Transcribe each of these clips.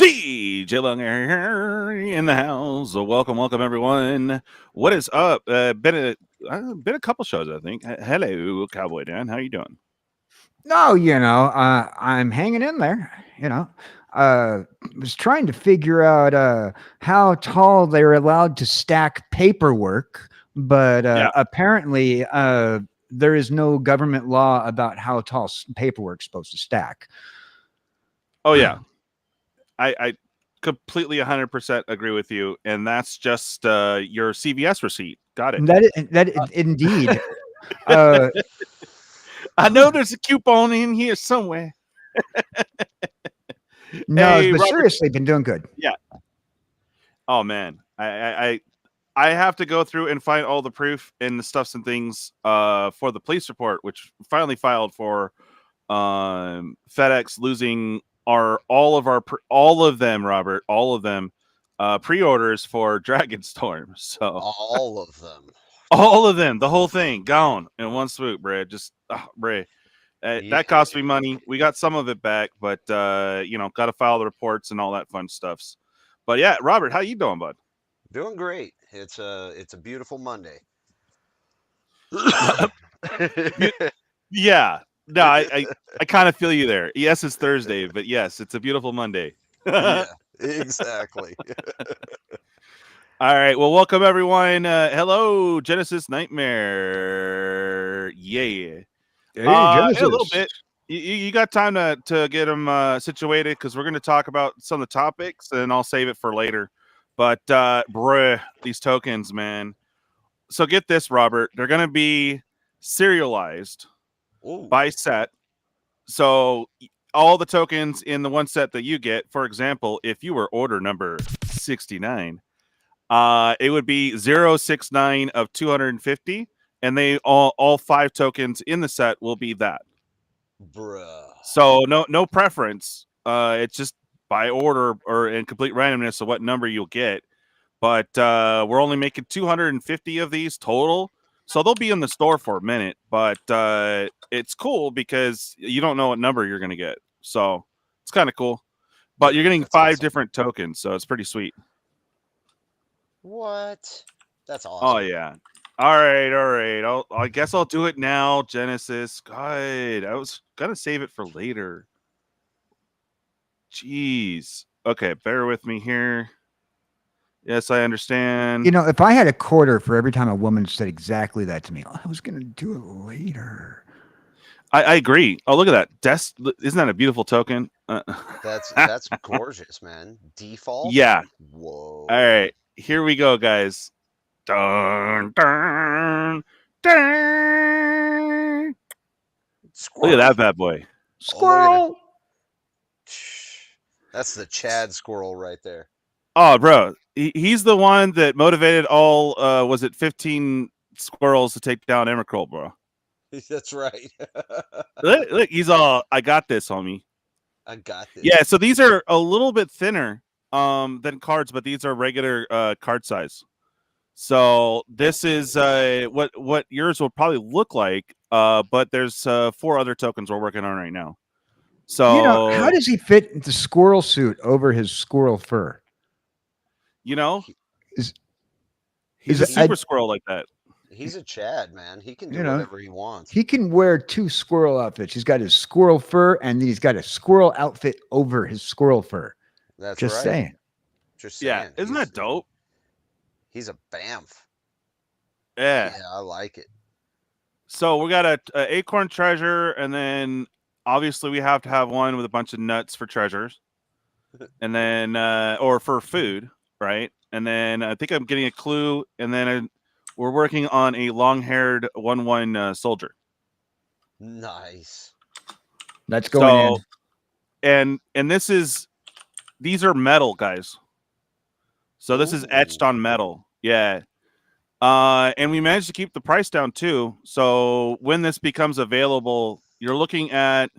djlonghairorig in the house. So welcome everyone. What is up? Been a couple shows, I think. Hello, Cowboy Dan. How you doing? No, I'm hanging in there. Was trying to figure out how tall they're allowed to stack paperwork, but Yeah. apparently there is no government law about how tall paperwork's supposed to stack. Oh yeah. I completely 100% agree with you, and that's just your CVS receipt. Got it. Indeed. uh, I know there's a coupon in here somewhere. no, Hey, but Robert. seriously, been doing good. Yeah. Oh man, I have to go through and find all the proof and the stuffs and things for the police report, which finally filed for FedEx losing all of them, Robert, all of them pre-orders for Dragonstorm. So all of them, the whole thing gone in one swoop, Brad. Just Brad. That cost me money. We got some of it back, but got to file the reports and all that fun stuffs. But yeah, Robert, how you doing, bud? Doing great. It's a beautiful Monday. Yeah. No, I kind of feel you there. Yes, it's Thursday, but yes, it's a beautiful Monday. Yeah, exactly. All right. Well, welcome everyone. Hello, Genesis Nightmare. Yeah. Hey, Genesis. A little bit. You got time to get them situated, because we're going to talk about some of the topics, and I'll save it for later. But bruh, these tokens, man. So get this, Robert. They're going to be serialized by set. So all the tokens in the one set that you get, for example, if you were order number 69, it would be 069 of 250, and they all 5 tokens in the set will be that. Bruh. So no preference. It's just by order or in complete randomness of what number you'll get. But we're only making 250 of these total, so they'll be in the store for a minute. But it's cool because you don't know what number you're going to get, so it's kind of cool. But you're getting 5 different tokens, so it's pretty sweet. What? That's awesome. Oh yeah. All right. I guess I'll do it now, Genesis. God, I was gonna save it for later. Jeez. Okay, bear with me here. Yes, I understand. If I had a quarter for every time a woman said exactly that to me, I was going to do it later. I agree. Oh, look at that. Isn't that a beautiful token? That's gorgeous, man. Default? Yeah. Whoa. All right. Here we go, guys. Dun, dun, dun. Look at that bad boy. Squirrel. That's the Chad squirrel right there. Oh, bro. He's the one that motivated all, was it 15 squirrels to take down Emrakul, bro? That's right. look, he's all, I got this, homie. I got this. Yeah, so these are a little bit thinner than cards, but these are regular card size. So this is what yours will probably look like, but there's 4 other tokens we're working on right now. So how does he fit the squirrel suit over his squirrel fur? He's a super squirrel like that. He's a Chad, man. He can do whatever he wants. He can wear 2 squirrel outfits. He's got his squirrel fur, and he's got a squirrel outfit over his squirrel fur. That's just right. saying. Just saying. Yeah, isn't that dope? He's a bamf. Yeah, I like it. So we got a acorn treasure, and then obviously we have to have one with a bunch of nuts for treasures, and then or for food, right? And then I think I'm getting a clue, and then we're working on a long-haired 1/1 soldier. Nice. That's going in. And these are metal, guys. So this is etched on metal. Yeah. And we managed to keep the price down too. So when this becomes available, you're looking at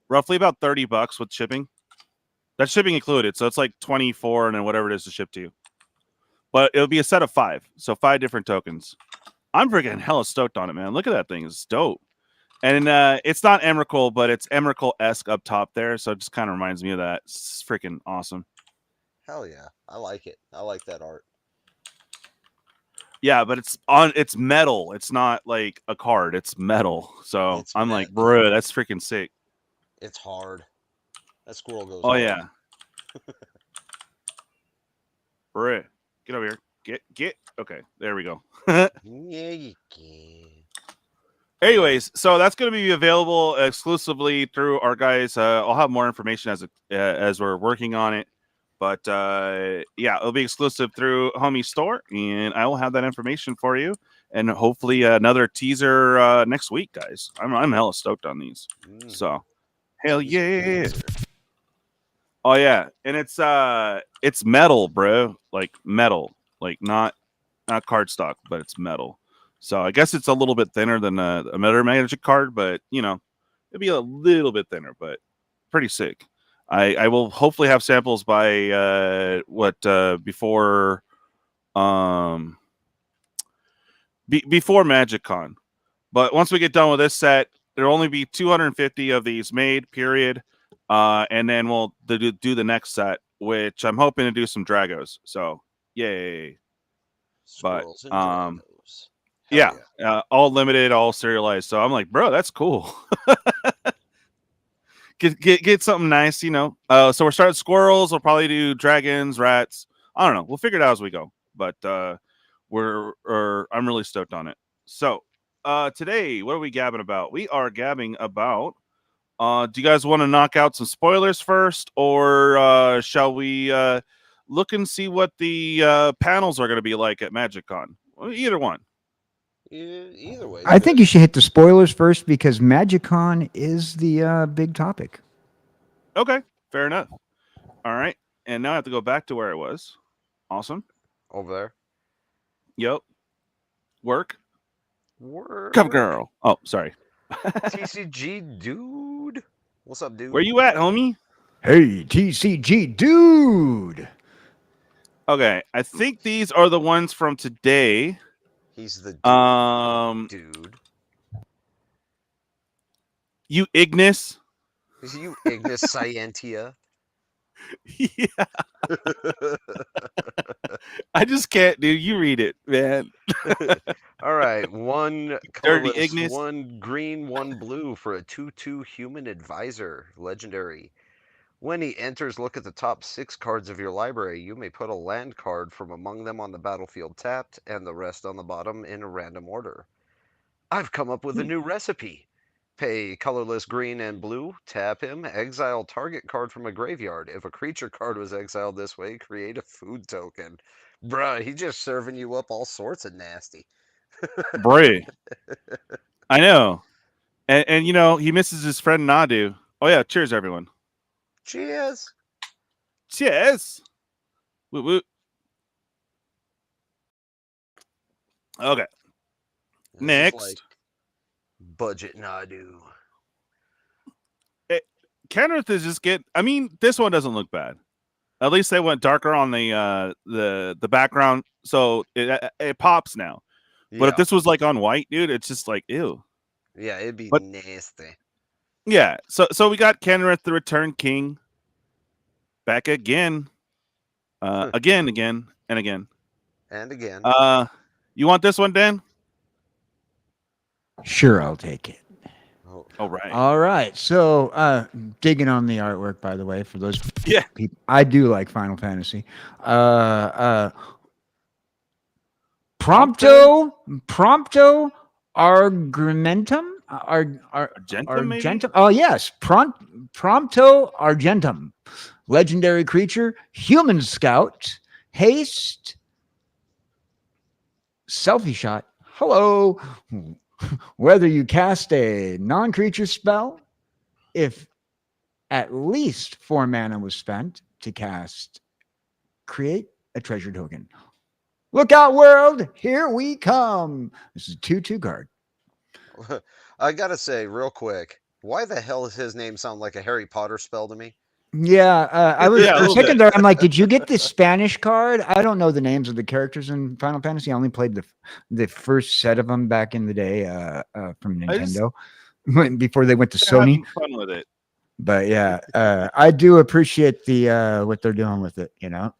roughly about $30 with shipping. That's shipping included. So it's like 24 and then whatever it is to ship to you. But it'll be a set of 5. So 5 different tokens. I'm freaking hella stoked on it, man. Look at that thing. It's dope. And it's not Emrakul, but it's Emrakul-esque up top there. So it just kind of reminds me of that. It's freaking awesome. Hell yeah. I like it. I like that art. Yeah, but it's metal. It's not like a card. It's metal. So It's I'm like, met. bro, that's freaking sick. It's hard. That squirrel goes Oh hard. yeah. Bro, get over here. Get. Okay, there we go. Yeah, you can. Anyways, so that's going to be available exclusively through our guys. I'll have more information as we're working on it, but yeah, it'll be exclusive through Homie Store, and I will have that information for you, and hopefully another teaser next week, guys. I'm hella stoked on these. So, hell yeah! Oh yeah, and it's metal, bro. Like metal, like not cardstock, but it's metal. So I guess it's a little bit thinner than a Meta Magic card, but you know, it'd be a little bit thinner, but pretty sick. I will hopefully have samples by before before MagicCon. But once we get done with this set, there'll only be 250 of these made, period. And then we'll do the next set, which I'm hoping to do some Dragos. So yay. Squirrels But and Dragos. yeah, all limited, all serialized. So I'm like, bro, that's cool. get something nice, you know. So we're starting squirrels. We'll probably do dragons, rats. I don't know. We'll figure it out as we go. But I'm really stoked on it. So today, what are we gabbing about? We are gabbing about. Do you guys want to knock out some spoilers first, or shall we look and see what the panels are going to be like at MagicCon? Well, either one. Either way. I think you should hit the spoilers first because MagicCon is the big topic. Okay, fair enough. All right, and now I have to go back to where I was. Awesome. Over there. Yep. Work. Work. Come, girl. Oh, sorry. TCGDude. What's up, dude? Where you at, homie? Hey, TCGDude. Okay, I think these are the ones from today. He's the dude. You Ignis. Is you Ignis Scientia? Yeah. I just can't, dude. You read it, man. All right, one Dirty colorless, Ignis. one green, one blue for a 2/2 human advisor, legendary. When he enters, look at the top 6 cards of your library. You may put a land card from among them on the battlefield tapped, and the rest on the bottom in a random order. I've come up with a new recipe. Pay colorless green and blue, tap him, exile target card from a graveyard. If a creature card was exiled this way, create a food token. Bruh, he's just serving you up all sorts of nasty. Bray. I know. And you know, he misses his friend Nadu. Oh yeah, cheers everyone. Cheers. Cheers. Woo woo. Okay. This is Next. like budget Nadu. Kenneth is just I mean, this one doesn't look bad. At least they went darker on the background, so it pops now. Yeah. But if this was like on white, dude, it's just like ew. Yeah, it'd be But- nasty. Yeah. So we got Kenrith the Return King back again. Again, and again. And again. You want this one, Dan? Sure, I'll take it. All right. All right. So, digging on the artwork, by the way, for those Yeah. people, I do like Final Fantasy. Prompto Argumentum? Argentum, maybe? Argentum? Oh, yes. Prompto Argentum. Legendary creature, human scout, haste, selfie shot. Hello. Whether you cast a non-creature spell, if at least 4 mana was spent to cast, create a treasure token. Look out, world! Here we come. This is a 2/2 card. I gotta say, real quick, why the hell does his name sound like a Harry Potter spell to me? Yeah, I was Yeah, a little second bit. there. I'm like, did you get this Spanish card? I don't know the names of the characters in Final Fantasy. I only played the first set of them back in the day from Nintendo before they went to Sony. Having fun with it. But yeah, I do appreciate the what they're doing with it. You know,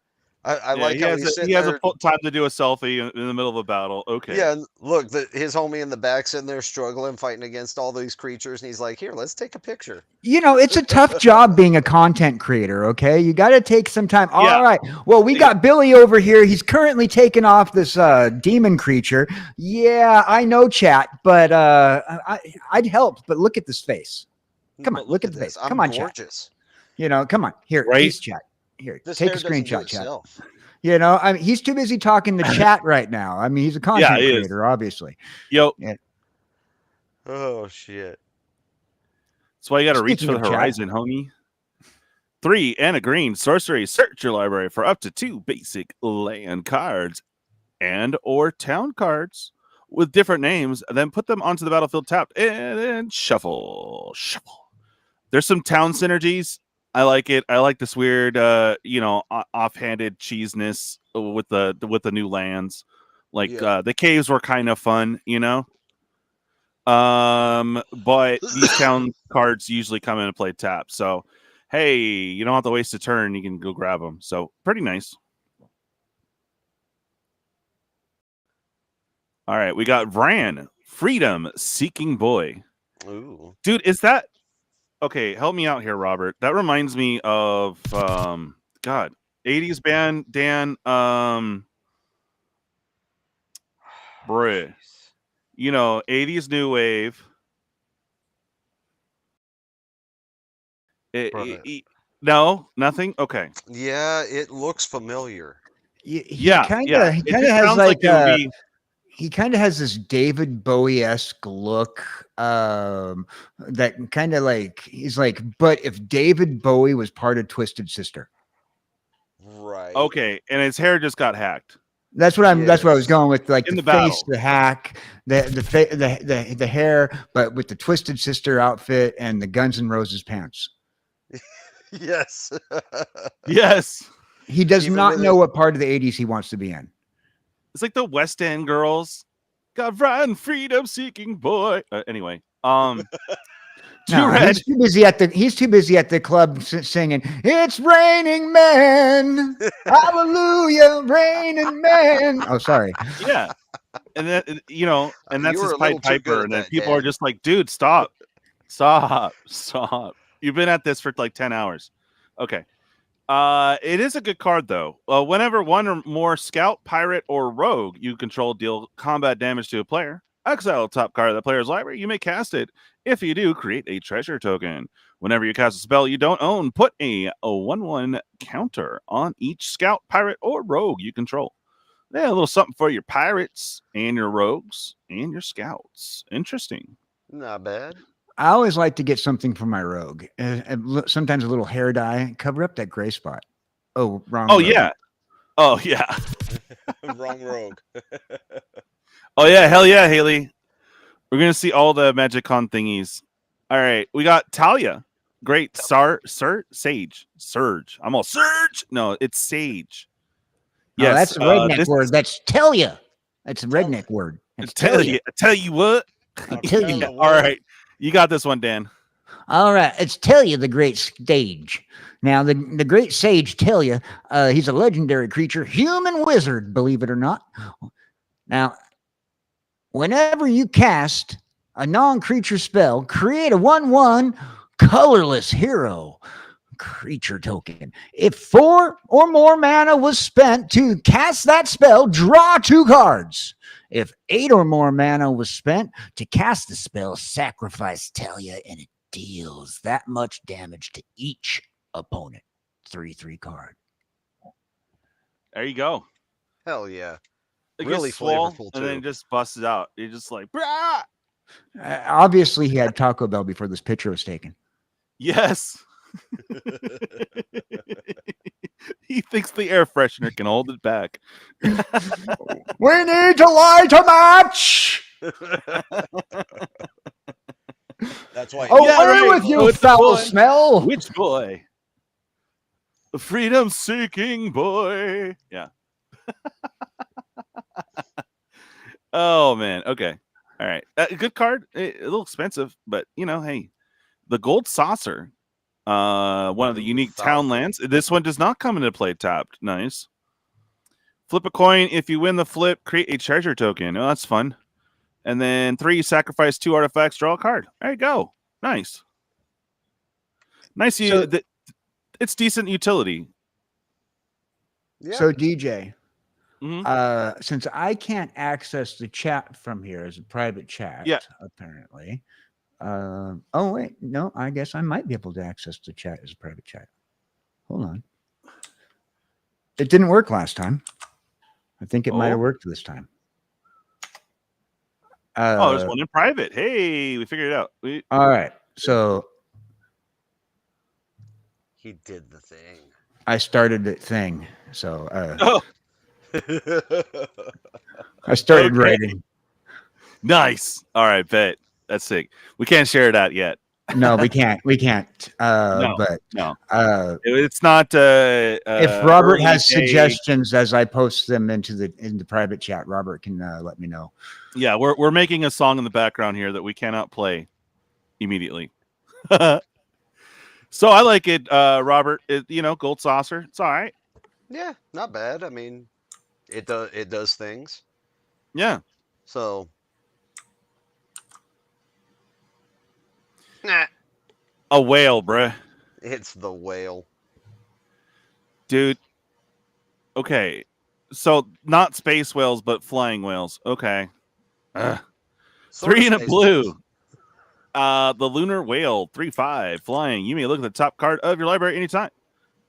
I Yeah, like he how has he's sitting he has there. time to do a selfie in the middle of a battle. Okay. Yeah, and look, his homie in the back sitting there struggling, fighting against all these creatures, and he's like, "Here, let's take a picture." You know, it's a tough job being a content creator, okay? You got to take some time. Yeah. All right. Well, we got Billy over here. He's currently taking off this demon creature. Yeah, I know, chat, but I'd help. But look at this face. Come on, But look at the this. face. I'm Come on, chat. gorgeous. You know, come on. Here, Right? peace chat. Here, This take hair a doesn't do screenshot, chat. itself. You know, I mean, he's too busy talking to chat right now. I mean, he's a content he is. creator, obviously. Yo, Yeah. Oh shit. that's why you got to reach Speaking for the of chat. horizon, homie. 3 and a green sorcery. Search your library for up to 2 basic land cards and or town cards with different names, and then put them onto the battlefield tapped and then shuffle. There's some town synergies. I like it. I like this weird offhanded cheesiness with the new lands. Like Yeah. the caves were kind of fun, but these town cards usually come into play tap. So hey, you don't have to waste a turn, you can go grab them. So pretty nice. All right, we got Vran, Freedom Seeking Boy. Ooh. Dude, is that okay? Help me out here, Robert. That reminds me of God, 80s band Dan. Bruh, 80s new wave. No, nothing. Okay. Yeah, it looks familiar. He Yeah, kind yeah. of It just has sounds like it would be. he kind of has this David Bowie-esque look. That kind of like he's like, but if David Bowie was part of Twisted Sister. Right. Okay, and his hair just got hacked. That's what I'm. That's what I was Yes. going with, like In the the face, battle. the hack, the hair, but with the Twisted Sister outfit and the Guns N' Roses pants. Yes. Yes. He does Even not with know it- what part of the 80s he wants to be in. It's like the West End girls. Got Ryan Freedom Seeking Boy. Anyway, No, Red. he's too busy at the club singing, "It's raining men, hallelujah, raining men." Oh, sorry. Yeah. And then and that's You were his a Pied little too good Piper, at and then that, people are Dan. just like, dude, stop. You've been at this for like 10 hours. Okay. It is a good card though. Whenever one or more scout, pirate, or rogue you control deal combat damage to a player, exile the top card of the player's library. You may cast it. If you do, create a treasure token. Whenever you cast a spell you don't own, put a 1/1 counter on each scout, pirate, or rogue you control. Yeah, a little something for your pirates and your rogues and your scouts. Interesting. Not bad. I always like to get something for my rogue. Sometimes a little hair dye, cover up that gray spot. Oh, wrong. Oh rogue. yeah. Oh yeah. Wrong rogue. Oh yeah. Hell yeah, Hayley. We're gonna see all the MagicCon thingies. All right, we got Talia. Great. Surge. I'm all Surge. No, it's Sage. No, that's a redneck this word. is- That's tell you. That's a redneck word. It's tell you what. I tell you. All right, you got this one, Dan. All right, it's Tellia, the Great Sage. Now, the Great Sage Tellia, he's a legendary creature, human wizard, believe it or not. Now, whenever you cast a non-creature spell, create a 1/1 colorless hero creature token. If 4 or more mana was spent to cast that spell, draw 2 cards. If 8 or more mana was spent to cast the spell, sacrifice Talia, and it deals that much damage to each opponent. 3/3 card. There you go. Hell yeah. It Really gets swole, flavorful, and then too. just busts it out. You're just like, brah! Obviously, he had Taco Bell before this picture was taken. Yes. He thinks the air freshener can hold it back. We need to light a match. That's why. Away Yeah, right. with you, Oh, it's the foul boy. smell. Which boy? The freedom-seeking boy. Yeah. Oh man. Okay. All right. Good card. A little expensive, but hey, the gold saucer. One of the unique town lands. This one does not come into play tapped. Nice. Flip a coin. If you win the flip, create a treasure token. Oh, that's fun. And then 3, sacrifice 2 artifacts, draw a card. There you go. Nice. Nice. So- It's decent utility. Yeah. So DJ, Mhm. since I can't access the chat from here as a private chat, Yeah. apparently. Oh wait, no, I guess I might be able to access the chat as a private chat. Hold on. It didn't work last time. I think it might have worked this time. There's one in private. Hey, we figured it out. All right. So He did the thing. I started the thing. So Oh, I started okay. writing. Nice. All right, bet. That's sick. We can't share that yet. No, we can't. We can't. No, But no. It's not. if Robert early has day- suggestions as I post them into the private chat, Robert can let me know. Yeah, we're making a song in the background here that we cannot play immediately. So I like it, Robert. Gold saucer. It's all right. Yeah, not bad. I mean, it does things. Yeah. So, nah, A whale, bruh. it's the whale. Dude. Okay. So not space whales, but flying whales. Okay. Ugh. Sort of 3 and a space blue. whales. The lunar whale, 3/5, flying. You may look at the top card of your library anytime.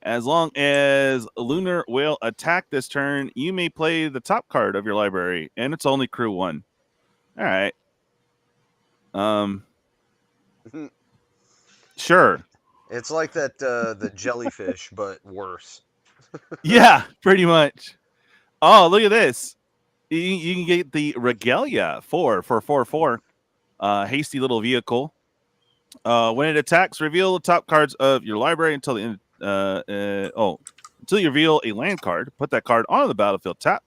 As long as lunar whale attack this turn, you may play the top card of your library, and it's only crew 1. All right. Sure. It's like that the jellyfish, but worse. Yeah, pretty much. Oh, look at this. You can get the Regalia 4 for 4/4. Hasty little vehicle. When it attacks, reveal the top cards of your library until the end. Until you reveal a land card. Put that card on the battlefield tap,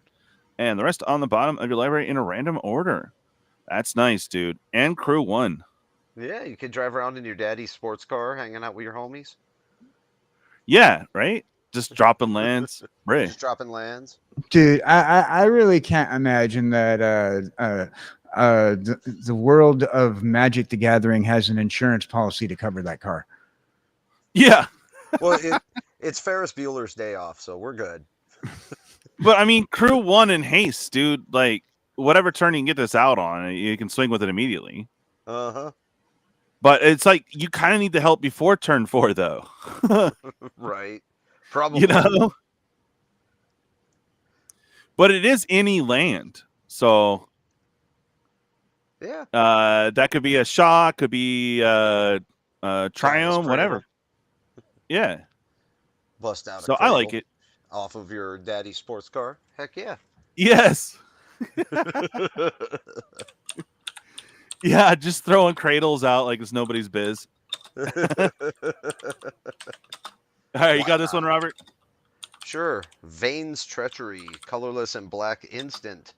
and the rest on the bottom of your library in a random order. That's nice, dude. And crew 1. Yeah, you could drive around in your daddy's sports car, hanging out with your homies. Yeah, right. Just dropping lands, right? Just dropping lands. Dude, I really can't imagine that the world of Magic the Gathering has an insurance policy to cover that car. Yeah. Well, it's Ferris Bueller's Day Off, so we're good. But I mean, crew 1 in haste, dude. Like whatever turn you can get this out on, you can swing with it immediately. But it's like you kind of need the help before turn 4, though. Right. Probably. You know. But it is any land, so yeah. That could be a Shaw, could be Triumph, whatever. Yeah. Bust out. So I like it. Off of your daddy's sports car. Heck yeah. Yes. Yeah, just throwing cradles out like it's nobody's biz. All right, you got this one, Robert? Sure. Vane's Treachery, colorless and black instant.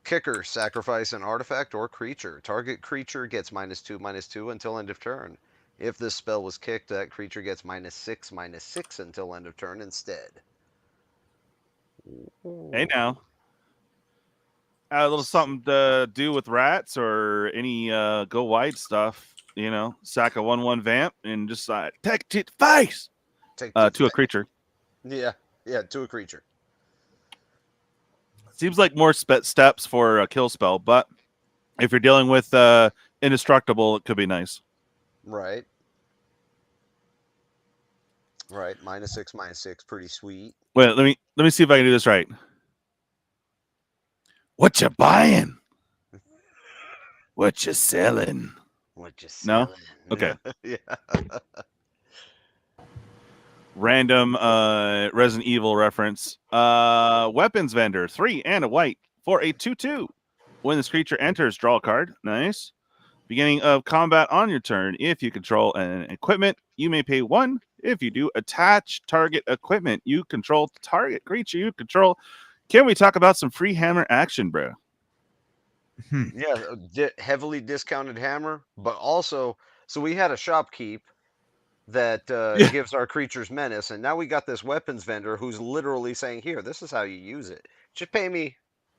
Kicker, sacrifice an artifact or creature. Target creature gets -2/-2 until end of turn. If this spell was kicked, that creature gets -6/-6 until end of turn instead. Hey now. A little something to do with rats or any go wide stuff, sack a 1/1 vamp and just take it to the face to a creature. Yeah, to a creature. Seems like more steps for a kill spell, but if you're dealing with indestructible, it could be nice. Right. Right, -6/-6, pretty sweet. Wait, let me see if I can do this right. What you buying? What you selling? What you selling? No? Okay. Yeah. Random Resident Evil reference. Weapons vendor, 3 and a white for a 2/2. When this creature enters, draw a card. Nice. Beginning of combat on your turn. If you control an equipment, you may pay 1. If you do, attach target equipment you control to target creature you control. Can we talk about some free hammer action, bro? Yeah, heavily discounted hammer, but also, so we had a shopkeep that Yeah. gives our creatures menace, and now we got this weapons vendor who's literally saying, "Here, this is how you use it. Just pay me,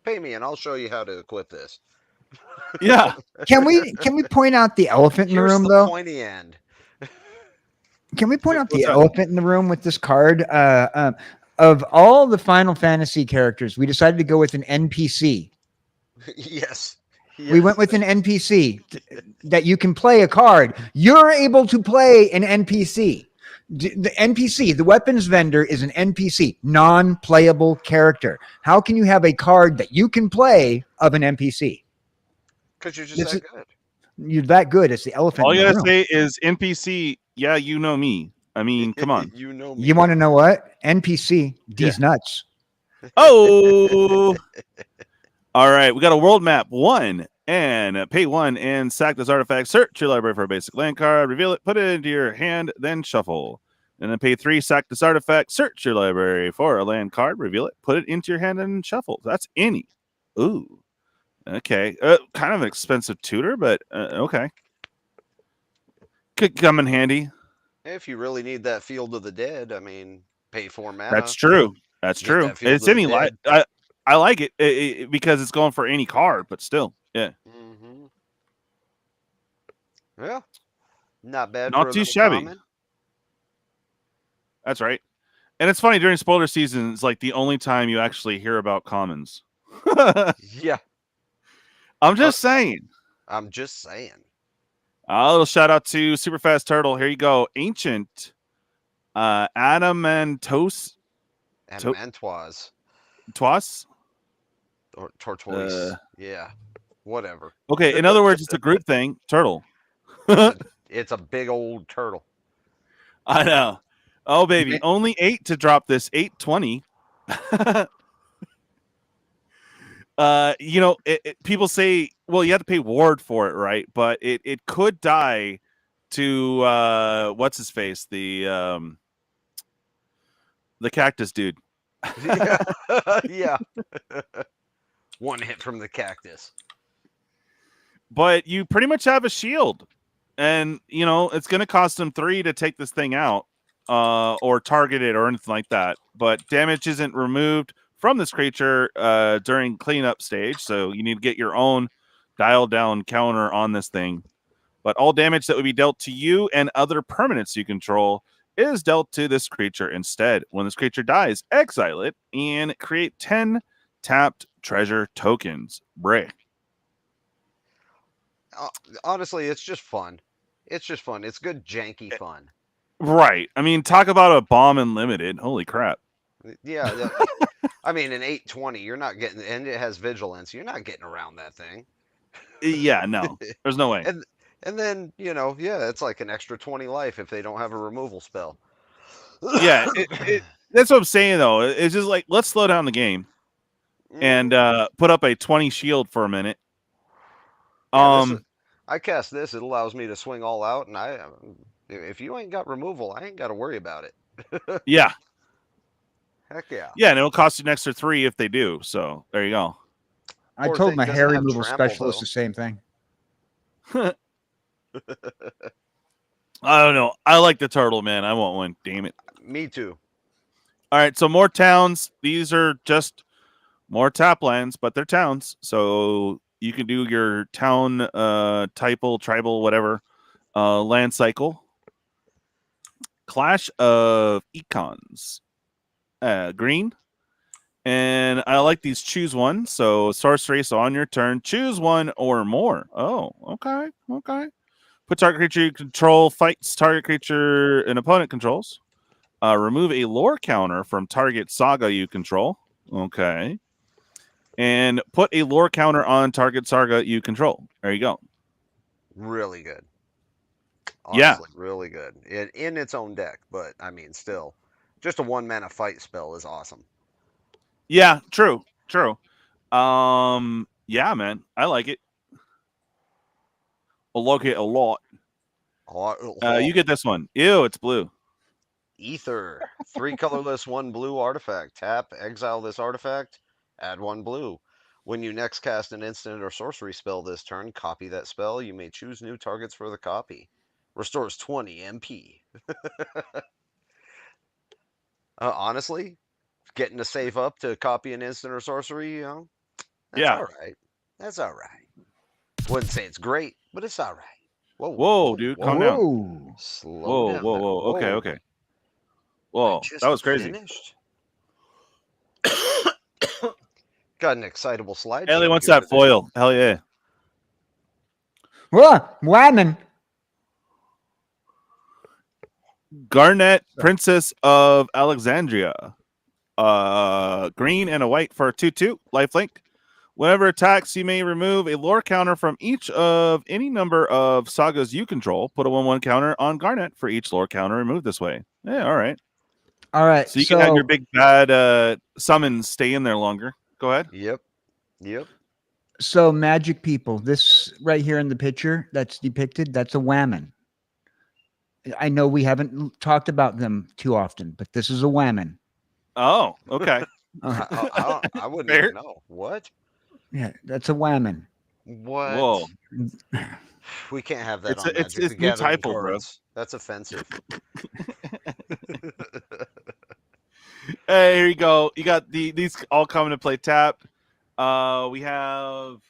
and I'll show you how to equip this. Yeah. Can we point out the elephant in the Here's room the though? pointy end." Can we point out the What's that? elephant in the room with this card? Of all the Final Fantasy characters, we decided to go with an NPC. Yes. We went with an NPC that you can play a card. You're able to play an NPC. The NPC, the weapons vendor, is an NPC, non-playable character. How can you have a card that you can play of an NPC? Because you're just that good. You're that good. It's the elephant All in you the gotta room. say is NPC. Yeah, you know me. I mean, come on. You know me. You want to know what? NPC, these nuts. Oh. All right, we got a world map 1 and pay 1 and sack this artifact. Search your library for a basic land card, reveal it, put it into your hand, then shuffle. And then pay 3, sack this artifact. Search your library for a land card, reveal it, put it into your hand, and shuffle. That's any. Ooh. Okay. Kind of an expensive tutor, but okay. Could come in handy. If you really need that Field of the Dead, I mean, pay 4 mana. That's true. That's Get true. that Field It's of the any light. Dead. I like it, because it's going for any card, but still, yeah. Mm-hmm. Yeah. Not bad Not for a too little shabby. common. That's right. And it's funny, during spoiler season, it's like the only time you actually hear about commons. Yeah. I'm just saying. I'm just saying. A little shout out to Superfast Turtle. Here you go. Ancient Adamantos Adamantoise. Twas. Or tortoise. Yeah. Whatever. Okay, in other words, it's a group thing. Turtle. It's a big old turtle. I know. Oh, baby. Only 8 to drop this. 820. People say, well, you have to pay ward for it, right? But it could die to what's his face, the cactus dude. Yeah. Yeah. One hit from the cactus. But you pretty much have a shield, and it's going to cost them 3 to take this thing out, or target it or anything like that. But damage isn't removed from this creature during cleanup stage, so you need to get your own dialed down counter on this thing. But all damage that would be dealt to you and other permanents you control is dealt to this creature instead. When this creature dies, exile it and create 10 tapped treasure tokens. Break. Honestly, it's just fun. It's just fun. It's good janky fun. Right. I mean, talk about a bomb unlimited. Holy crap. Yeah. I mean, an 820, you're not getting, and it has vigilance. You're not getting around that thing. Yeah, no. There's no way. And then, it's like an extra 20 life if they don't have a removal spell. Yeah, that's what I'm saying, though. It's just like, let's slow down the game and put up a 20 shield for a minute. I cast this. It allows me to swing all out, and if you ain't got removal, I ain't got to worry about it. Yeah. Heck yeah. Yeah, and it'll cost you an extra 3 if they do. So there you go. I told my hair removal specialist the same thing. I don't know. I like the turtle, man. I want one. Damn it. Me too. All right, so more towns. These are just more tap lands, but they're towns. So you can do your town typal, tribal, whatever land cycle. Clash of Econs. Green. And I like these choose one. So sorcery, so on your turn, choose one or more. Oh, okay. Put target creature you control, fights target creature an opponent controls. Remove a lore counter from target saga you control. Okay. And put a lore counter on target saga you control. There you go. Really good. Honestly, really good. In its own deck, but I mean, still, just a 1-mana fight spell is awesome. Yeah, true. Yeah, man, I like it. I like it a lot. You get this one. Ew, it's blue. Ether. 3 colorless, 1 blue artifact. Tap, exile this artifact, add 1 blue. When you next cast an instant or sorcery spell this turn, copy that spell. You may choose new targets for the copy. Restores 20 MP. Honestly, getting to save up to copy an instant or sorcery, you know, that's all right. That's all right. Wouldn't say it's great, but it's all right. Whoa, Whoa, dude, calm down. Whoa. Slow down. Whoa. Now. Okay, okay. I Whoa, just that was crazy. finished. Got an excitable slide. Hayley wants here that today. foil. Hell yeah. Whoa, Wyman. Garnet, Princess of Alexandria. Green and a white for a 2/2 lifelink. Whenever attacks, you may remove a lore counter from each of any number of sagas you control. Put a 1/1 counter on Garnet for each lore counter removed this way. Yeah, all right. All right. So you can have your big bad summons stay in there longer. Go ahead. Yep. So magic people, this right here in the picture that's depicted, that's a whammon. I know we haven't talked about them too often, but this is a whammon. Oh, okay. I wouldn't Fair. even know. What? Yeah, that's a whammon. What? Whoa. We can't have that It's on a- it's- Magic it's the new Gathering typo, bro. cards. That's offensive. Hey, here you go. You got these all coming to play tap. We have.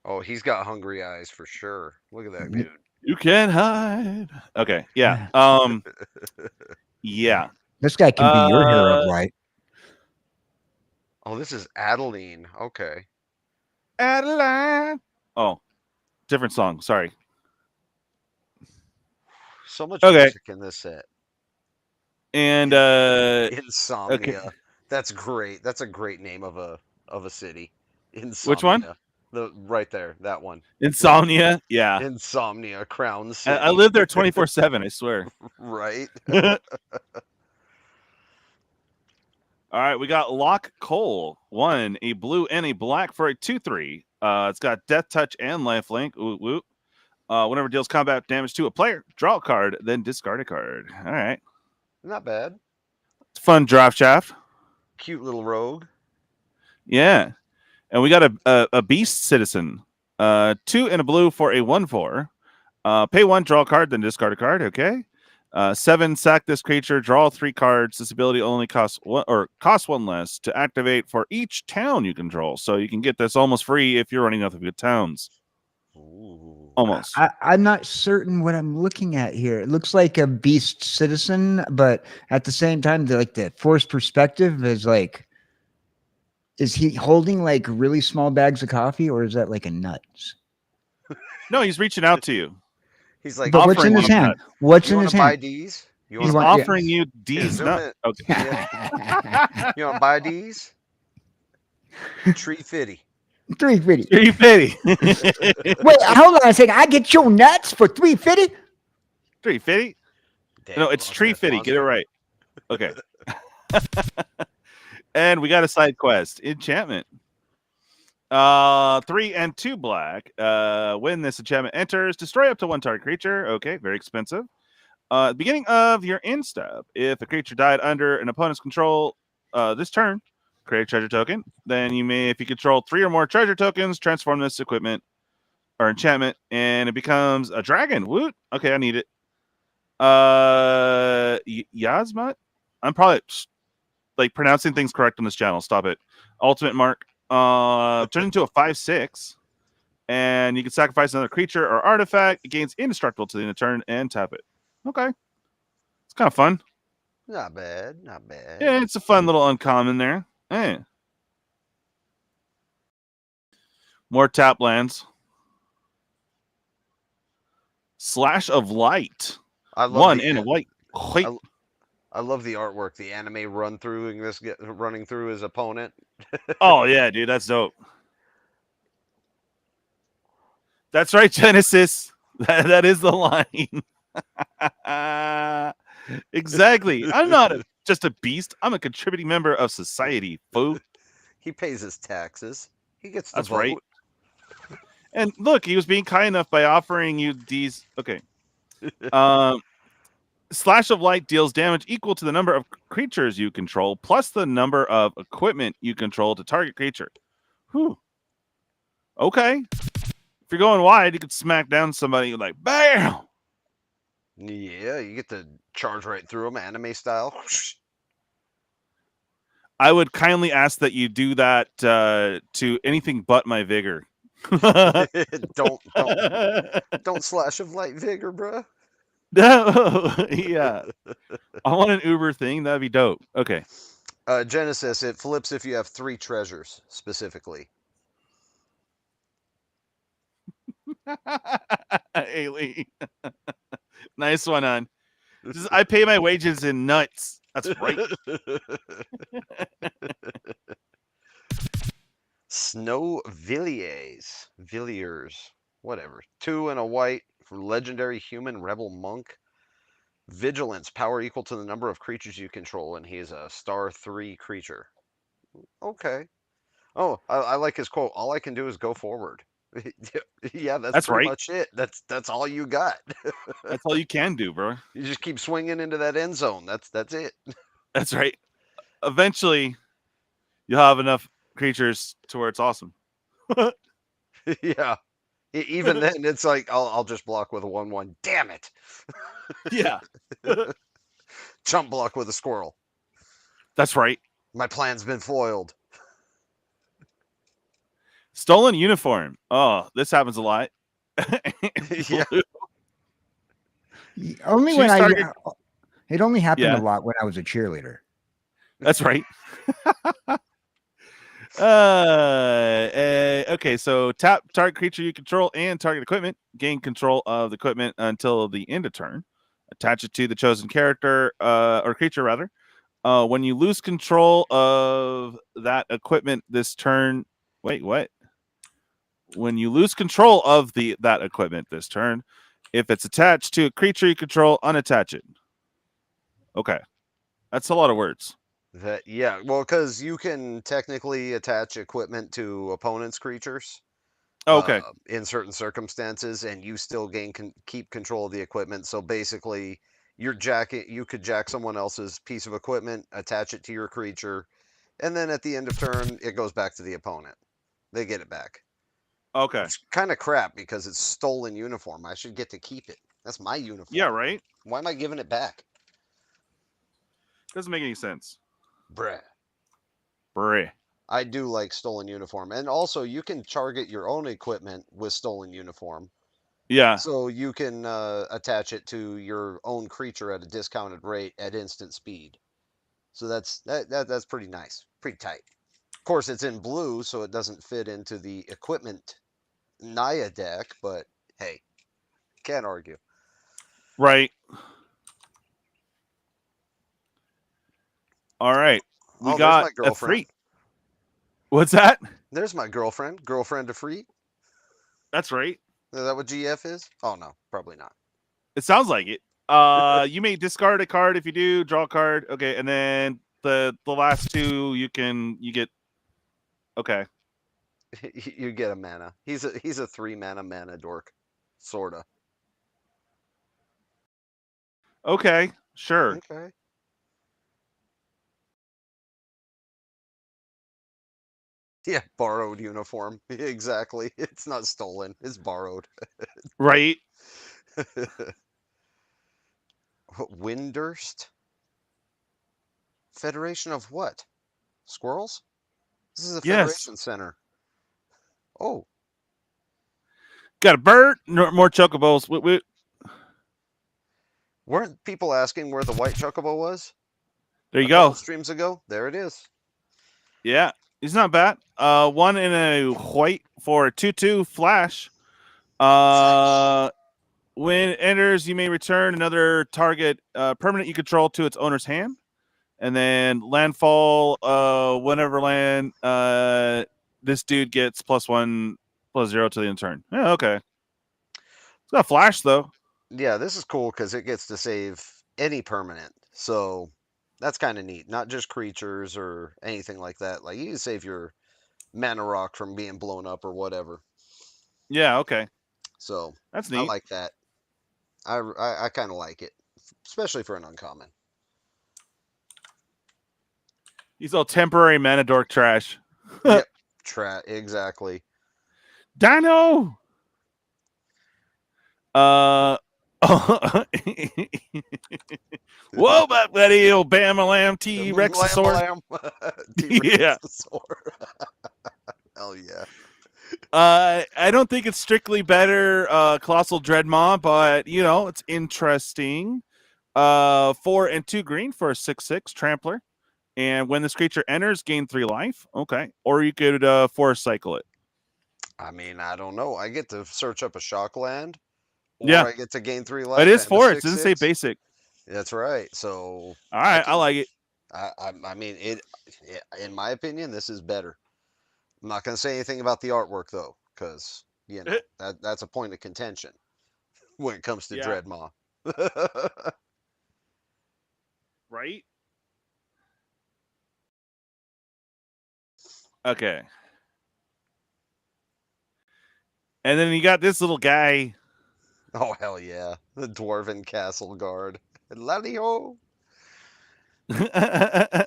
Oh, he's got hungry eyes for sure. Look at that dude. You can't hide. Okay, yeah. Yeah. This guy can be your hero, right? Oh, this is Adeline. Okay. Adeline. Oh, different song. Sorry. So much Okay. music in this set. And Insomnia. okay. That's great. That's a great name of a city. Insomnia. Which one? The right there, that one. Insomnia. Yeah. Insomnia, Crown City. I live there 24/7. I swear. Right. All right, we got Lock Cole, 1, a blue and a black for a 2/3. It's got Death Touch and Lifelink. Ooh, woo. Whenever it deals combat damage to a player, draw a card, then discard a card. All right. Not bad. It's a fun draft shaft. Cute little rogue. Yeah. And we got a Beast Citizen. 2 and a blue for a 1/4. Pay 1, draw a card, then discard a card. Okay. 7, sack this creature, draw 3 cards. This ability only costs 1 less to activate for each town you control. So you can get this almost free if you're running nothing but towns. Ooh. Almost. I'm not certain what I'm looking at here. It looks like a beast citizen, but at the same time, the forced perspective is like, is he holding like really small bags of coffee, or is that like a nuts? No, he's reaching out to you. He's like, But what's in his hand? What's in his buy hand? D's? You He's want offering you D's nuts. Okay. Yeah. You want to buy D's? Tree fitty. 350. 350. Wait, hold on a second. I get your nuts for 350. 350? No, it's Tree Fitty. Get it right. Okay. And we got a side quest. Enchantment. 3 and 2 black. When this enchantment enters, destroy up to 1 target creature. Okay, very expensive. Beginning of your end step, if a creature died under an opponent's control this turn, create a treasure token. Then you may, if you control 3 or more treasure tokens, transform this equipment or enchantment, and it becomes a dragon. Woot. Okay, I need it. Yasmat? I'm probably like pronouncing things correct on this channel. Stop it. Ultimate mark. Turn into a 5/6, and you can sacrifice another creature or artifact. It gains indestructible to the end of turn and tap it. Okay, it's kind of fun. Not bad. Not bad. Yeah, it's a fun little uncommon there. Hey, more tap lands. Slash of Light. I love 1 and a white. Wait. I love the artwork. The anime running through his opponent. Oh yeah, dude, that's dope. That's right, Genesis. That is the line. Exactly. I'm not just a beast. I'm a contributing member of society, fool. He pays his taxes. He gets the That's vote. right. And look, he was being kind enough by offering you these. Okay. Slash of Light deals damage equal to the number of creatures you control plus the number of equipment you control to target creature. Whew. Okay. If you're going wide, you could smack down somebody like, bam! Yeah, you get to charge right through them, anime style. I would kindly ask that you do that to anything but my vigor. don't slash of light vigor, bruh. No, yeah. I want an Uber thing. That'd be dope. Okay. Genesis, it flips if you have 3 treasures specifically. Hayley. Nice one, on. I pay my wages in nuts. That's right. Snow Villiers, whatever. 2 and a white for legendary human rebel monk. Vigilance, power equal to the number of creatures you control, and he is a star 3 creature. Okay. Oh, I like his quote. All I can do is go forward. Yeah, that's That's pretty right. much it. That's all you got. That's all you can do, bro. You just keep swinging into that end zone. That's it. That's right. Eventually, you'll have enough creatures to where it's awesome. Yeah. Even then, it's like I'll just block with a 1/1. Damn it! Yeah. Chump block with a squirrel. That's right. My plan's been foiled. Stolen uniform. Oh, this happens a lot. Yeah. Only Chiefs when target- it only happened Yeah. a lot when I was a cheerleader. That's right. Okay, so tap target creature you control and target equipment. Gain control of the equipment until the end of turn. Attach it to the chosen character or creature, rather. When you lose control of that equipment this turn, wait, what? When you lose control of that equipment this turn, if it's attached to a creature you control, unattach it. Okay, that's a lot of words. Yeah, well, because you can technically attach equipment to opponents' creatures. Okay. In certain circumstances, and you still keep control of the equipment. So basically, you could jack someone else's piece of equipment, attach it to your creature, and then at the end of turn, it goes back to the opponent. They get it back. Okay. It's kind of crap because it's stolen uniform. I should get to keep it. That's my uniform. Yeah, right? Why am I giving it back? Doesn't make any sense. Bruh. Bruh. I do like stolen uniform. And also, you can target your own equipment with stolen uniform. Yeah. So you can attach it to your own creature at a discounted rate at instant speed. So that's pretty nice, pretty tight. Of course, it's in blue, so it doesn't fit into the equipment Naya deck. But hey, can't argue. Right. All right. We got there's my girlfriend. a 3. What's that? There's my girlfriend. Girlfriend to free. That's right. Is that what GF is? Oh no, probably not. It sounds like it. You may discard a card if you do, draw a card. Okay, and then the last 2 you get. Okay. You get a mana. He's a 3 mana dork, sorta. Okay, sure. Okay. Yeah, borrowed uniform. Exactly. It's not stolen. It's borrowed. Right. Windurst? Federation of what? Squirrels? This is a Yes. Federation Center. Oh. Got a bird. More chocobos. Weren't people asking where the white chocobo was? There you a couple go. Streams ago? There it is. Yeah. He's not bad. 1 in a white for a 2/2 flash. When it enters, you may return another target permanent you control to its owner's hand. And then landfall, whenever land, this dude gets +1/+0 to the end turn. Yeah, okay. It's got flash, though. Yeah, this is cool because it gets to save any permanent. So that's kind of neat. Not just creatures or anything like that. Like, you can save your mana rock from being blown up or whatever. Yeah, okay. So that's neat. I like that. I kind of like it, especially for an uncommon. He's all temporary mana dork trash. Yep, exactly. Dino. Oh. Whoa, buddy, old Bama Lamb T-Rexasaur. Yeah. Hell yeah. I don't think it's strictly better, Colossal Dreadmaw, but you know, it's interesting. 4 and 2 green for a 6/6 trampler. And when this creature enters, gain 3 life. Okay. Or you could force cycle it. I mean, I don't know. I get to search up a shock land, or Yeah. I get to gain 3 life. It is and a 4. It doesn't say 6/6. basic. That's right. So All right, I like it. I mean, in my opinion, this is better. I'm not going to say anything about the artwork though, because you know that's a point of contention when it comes to Dreadmaw. Right? Okay. And then you got this little guy. Oh hell yeah, the Dwarven Castle Guard. Ladio. Yeah.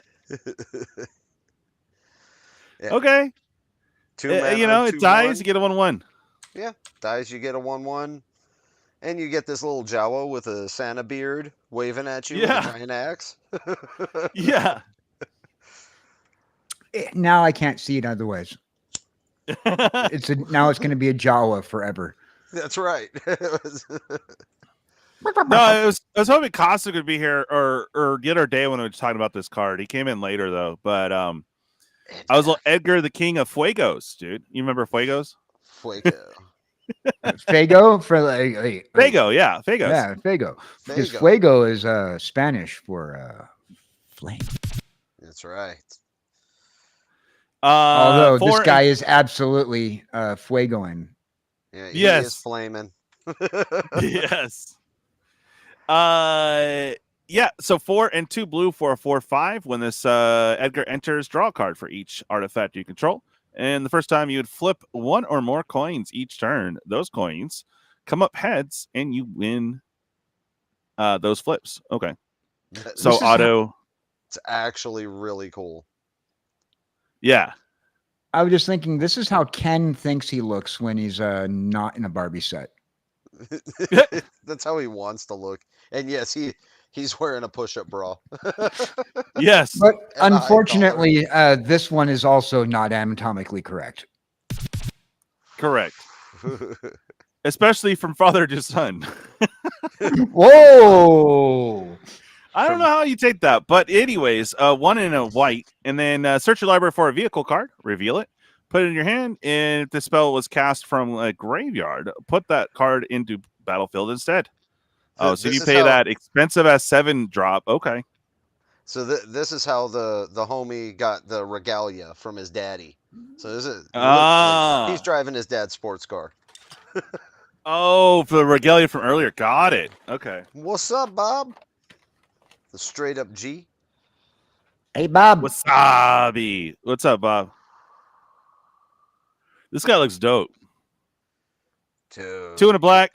Okay. 2 mana, you know, it 2/1. dies, you get a 1/1. Yeah, dies, you get a 1/1. And you get this little Jawa with a Santa beard waving at you with a giant axe. Yeah. Now I can't see it otherwise. Now it's going to be a Jawa forever. That's right. No, I was hoping Costa could be here or get our day when we were talking about this card. He came in later though, but I was Edgar, the King of Fuegos, dude. You remember Fuegos? Fuego. Fago for like Fago, yeah, Fagos. Yeah, Fago. Because Fuego is Spanish for flame. That's right. Although this guy is absolutely fuegoing. Yeah, he is flaming. Yes. Yeah, so 4 and 2 blue for a 4/5. When this Edgar enters, draw a card for each artifact you control. And the first time you would flip 1 or more coins each turn. Those coins come up heads and you win those flips. Okay. So auto. It's actually really cool. Yeah. I was just thinking, this is how Ken thinks he looks when he's not in a Barbie set. That's how he wants to look. And yes, he's wearing a push-up bra. Yes. But unfortunately, this one is also not anatomically correct. Correct. Especially from father to son. Whoa! I don't know how you take that, but anyways, 1 in a white, and then search your library for a vehicle card, reveal it, put it in your hand, and if the spell was cast from a graveyard, put that card into battlefield instead. Oh, so you pay that expensive as 7 drop. Okay. So this is how the homie got the regalia from his daddy. So this is he's driving his dad's sports car. Oh, for the regalia from earlier. Got it. Okay. What's up, Bob? The straight up G. Hey, Bob. Wasabi. What's up, Bob? This guy looks dope. 2 in a black,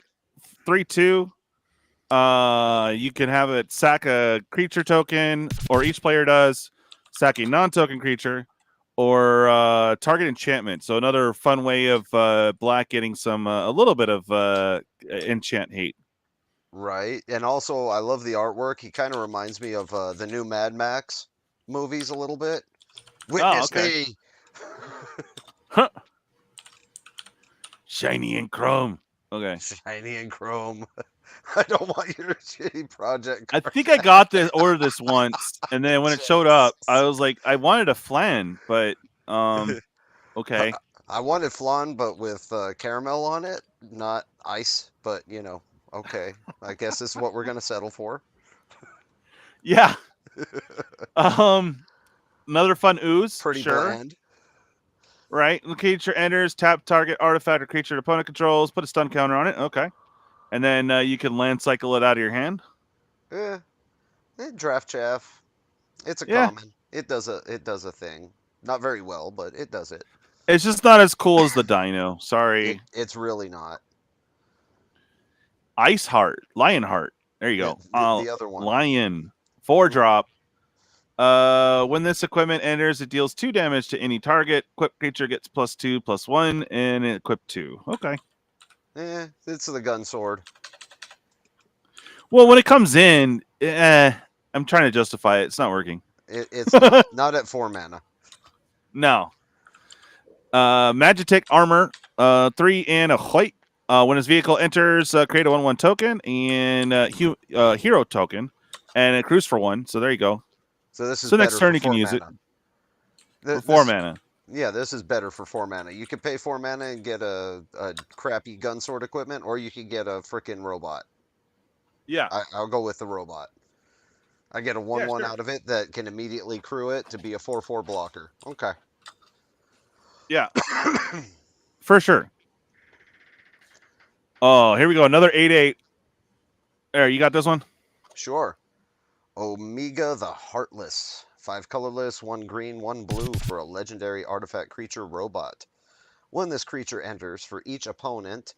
3/2. You can have it sack a creature token, or each player does sack a non-token creature, or target enchantment. So another fun way of black getting some a little bit of enchant hate. Right, and also I love the artwork. He kind of reminds me of the new Mad Max movies a little bit. Witness me. Huh. Shiny and chrome. Okay. Shiny and chrome. I don't want your shitty project card. I think I got this order this once, and then when it showed up, I was like, I wanted a flan, but okay. I wanted flan, but with caramel on it, not ice. But you know, okay. I guess this is what we're gonna settle for. Yeah. Another fun ooze. Pretty bland. Right. The creature enters, tap target artifact or creature opponent controls, put a stun counter on it. Okay. And then you can land cycle it out of your hand. Yeah. Draft chaff. It's a common. It does a thing. Not very well, but it does it. It's just not as cool as the Dino. Sorry. It's really not. Ice Heart. Lion Heart. There you go. The other one. Lion. 4-drop. When this equipment enters, it deals 2 damage to any target. Equipped creature gets +2/+1, and equip 2. Okay. It's the gun sword. Well, when it comes in, I'm trying to justify it. It's not working. It's not at 4 mana. No. Magitech Armor, 3 and a white. When his vehicle enters, create a 1/1 token and hero token, and it accrues for 1. So there you go. So this is So next better turn for you can 4 use it mana. for 4 mana. Yeah, this is better for 4 mana. You can pay 4 mana and get a crappy gun sword equipment, or you can get a freaking robot. Yeah. I'll go with the robot. I get a 1/1 sure. out of it that can immediately crew it to be a 4/4 blocker. Okay. Yeah. For sure. Oh, here we go. Another 8/8. There, you got this one? Sure. Omega the Heartless. 5 colorless, 1 green, 1 blue for a legendary artifact creature robot. When this creature enters, for each opponent,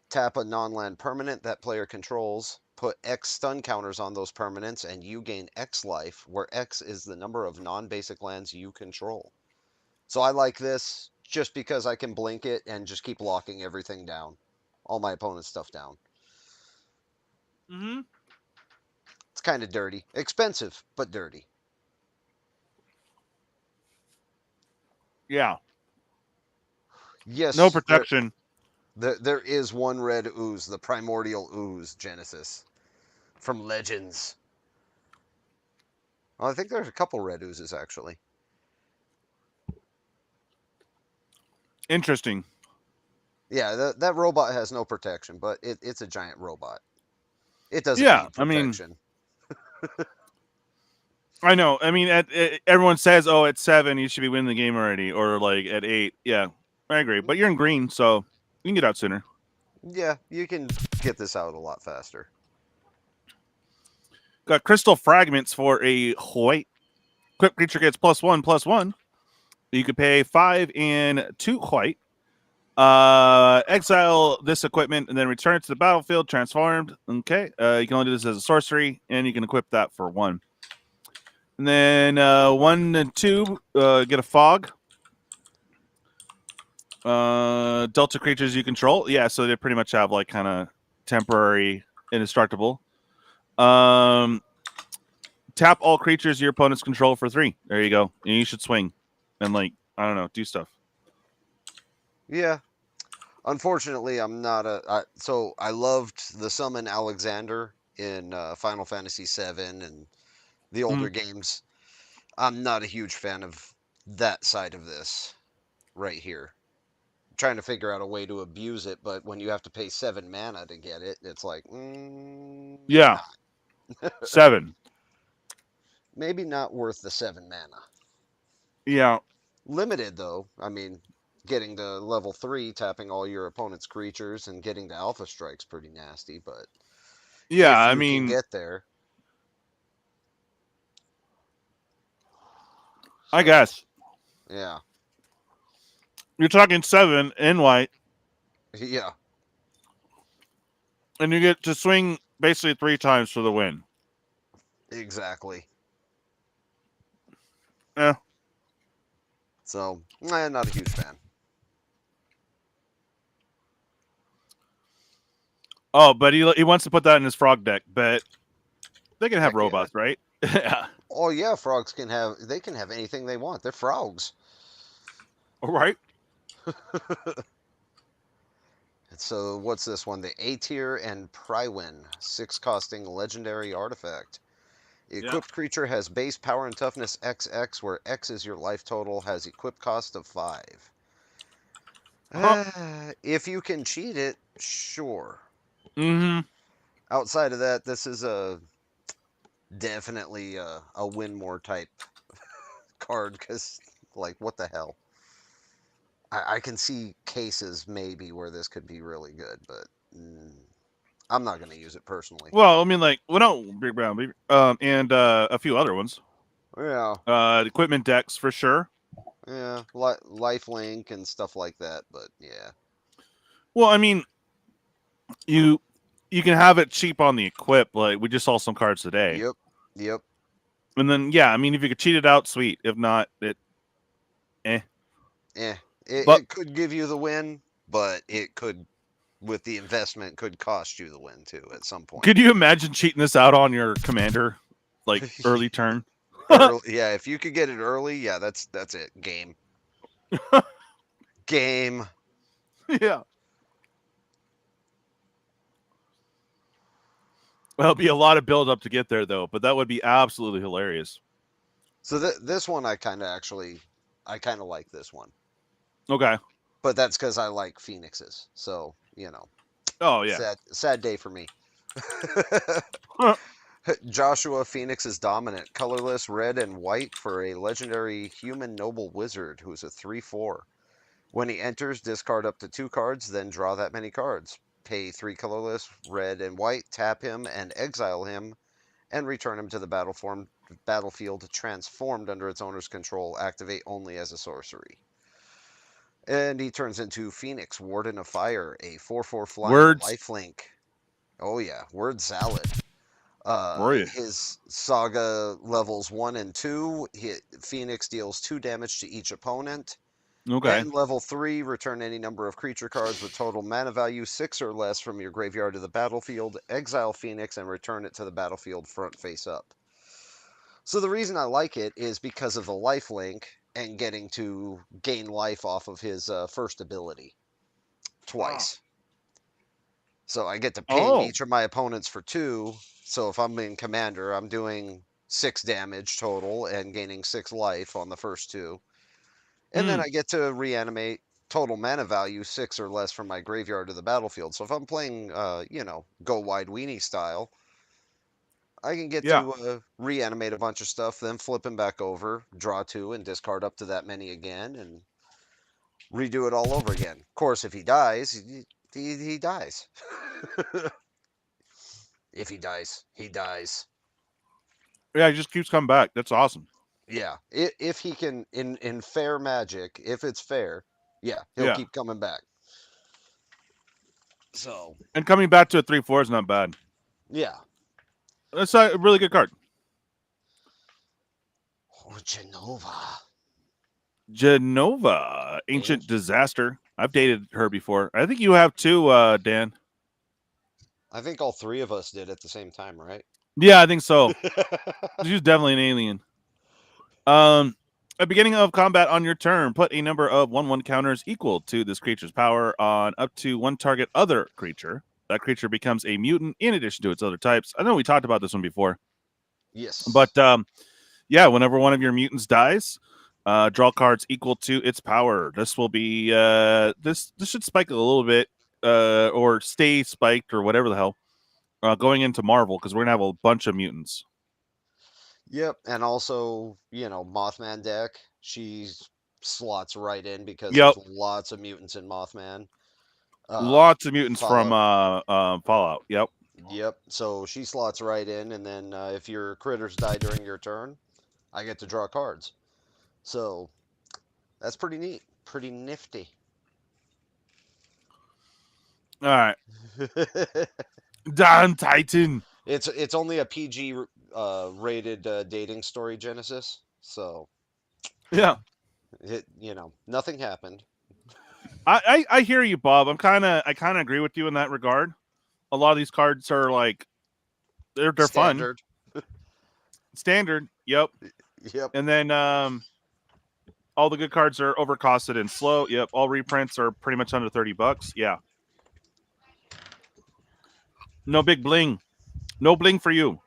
tap a non-land permanent that player controls, put X stun counters on those permanents, and you gain X life, where X is the number of non-basic lands you control. So I like this just because I can blink it and just keep locking everything down. All my opponent's stuff down. Mm-hmm. It's kind of dirty. Expensive, but dirty. Yeah. Yes, No protection. there is one red ooze, the primordial ooze, Genesis, from Legends. Oh, I think there's a couple red oozes, actually. Interesting. Yeah, that robot has no protection, but it's a giant robot. It doesn't Yeah, need I mean, protection. I know. I mean, everyone says, "Oh, at 7, you should be winning the game already," or like at 8. Yeah, I agree. But you're in green, so you can get out sooner. Yeah, you can get this out a lot faster. Got crystal fragments for a white. Equipped creature gets +1/+1. You could pay 5 and 2 white. Exile this equipment and then return it to the battlefield transformed. Okay. You can only do this as a sorcery, and you can equip that for 1. And then 1 and 2 get a fog. Delta creatures you control. Yeah, so they pretty much have like kind of temporary indestructible. Tap all creatures your opponents control for 3. There you go. And you should swing and like, I don't know, do stuff. Yeah. Unfortunately, I'm not so I loved the summon Alexander in Final Fantasy VII and the older games. I'm not a huge fan of that side of this right here. I'm trying to figure out a way to abuse it, but when you have to pay 7 mana to get it, it's like, maybe Yeah. not. 7. Maybe not worth the 7 mana. Yeah. Limited though. I mean, getting to level 3, tapping all your opponent's creatures and getting to Alpha Strike's pretty nasty, but Yeah, if I you can mean, get there. I So, guess. yeah. You're talking 7 in white, Yeah. and you get to swing basically 3 times for the win. Exactly. Yeah. So, not a huge fan. Oh, but he wants to put that in his frog deck, but they can have Heck yeah. robots, right? Yeah. Oh yeah, frogs can have anything they want. They're frogs. All right. So what's this one? The A tier and Prywin, 6 costing legendary artifact. Equipped creature has base power and toughness XX, where X is your life total, has equip cost of 5. If you can cheat it, sure. Mm-hmm. Outside of that, this is definitely a win more type card, because, like, what the hell? I can see cases maybe where this could be really good, but I'm not going to use it personally. Well, I mean, like, well, no, Big Brown, and a few other ones. Yeah. Equipment decks for sure. Yeah, lifelink and stuff like that, but yeah. Well, I mean, you can have it cheap on the equip. Like we just saw some cards today. Yep. And then yeah, I mean, if you could cheat it out, sweet. If not, it. But, But it could give you the win, but it could with the investment could cost you the win too at some point. Could you imagine cheating this out on your commander, like early turn? Yeah, if you could get it early, yeah, that's it. Game. Game. Yeah. Well, it'll be a lot of build up to get there, though. But that would be absolutely hilarious. So this one, I kind of like this one. Okay. But that's because I like Phoenixes. So Oh yeah. sad day for me. Joshua Phoenix is dominant, colorless, red and white for a legendary human noble wizard who's a 3/4. When he enters, discard up to 2 cards, then draw that many cards. Pay 3 colorless, red and white, tap him and exile him, and return him to the battlefield transformed under its owner's control. Activate only as a sorcery. And he turns into Phoenix, Warden of Fire, a 4/4 flying Words. lifelink. Oh yeah, word salad. Yeah. His saga levels 1 and 2. Phoenix deals 2 damage to each opponent. Okay. And level 3, return any number of creature cards with total mana value 6 or less from your graveyard to the battlefield. Exile Phoenix and return it to the battlefield front face up. So the reason I like it is because of the lifelink and getting to gain life off of his first ability twice. So I get to ping each of my opponents for 2. So if I'm in commander, I'm doing 6 damage total and gaining 6 life on the first 2. And then I get to reanimate total mana value 6 or less from my graveyard to the battlefield. So if I'm playing, go wide weenie style, I can get to reanimate a bunch of stuff, then flip him back over, draw 2, and discard up to that many again, and redo it all over again. Of course, if he dies, he dies. If he dies, he dies. Yeah, he just keeps coming back. That's awesome. Yeah, if he can, in fair magic, if it's fair, yeah, he'll keep coming back. So. And coming back to a 3/4 is not bad. Yeah. That's a really good card. Oh, Genova, Ancient Disaster. I've dated her before. I think you have too, Dan. I think all 3 of us did at the same time, right? Yeah, I think so. She's definitely an alien. At the beginning of combat on your turn, put a number of 1/1 counters equal to this creature's power on up to 1 target other creature. That creature becomes a mutant in addition to its other types. I know we talked about this one before. Yes. But yeah, whenever one of your mutants dies, draw cards equal to its power. This will be this should spike a little bit, or stay spiked or whatever the hell, going into Marvel, because we're gonna have a bunch of mutants. Yep, and also, Mothman deck, she slots right in because there's lots of mutants in Mothman. Lots of mutants from Fallout. Yep. Yep, so she slots right in, and then if your critters die during your turn, I get to draw cards. So that's pretty neat, pretty nifty. All right. Don Titan. It's only a PG rated dating story, Genesis. So yeah, nothing happened. I hear you, Bob. I kind of agree with you in that regard. A lot of these cards are like they're Standard. Fun. Standard. Yep. Yep. And then all the good cards are overcosted and slow. Yep. All reprints are pretty much under $30. Yeah. No big bling. No bling for you.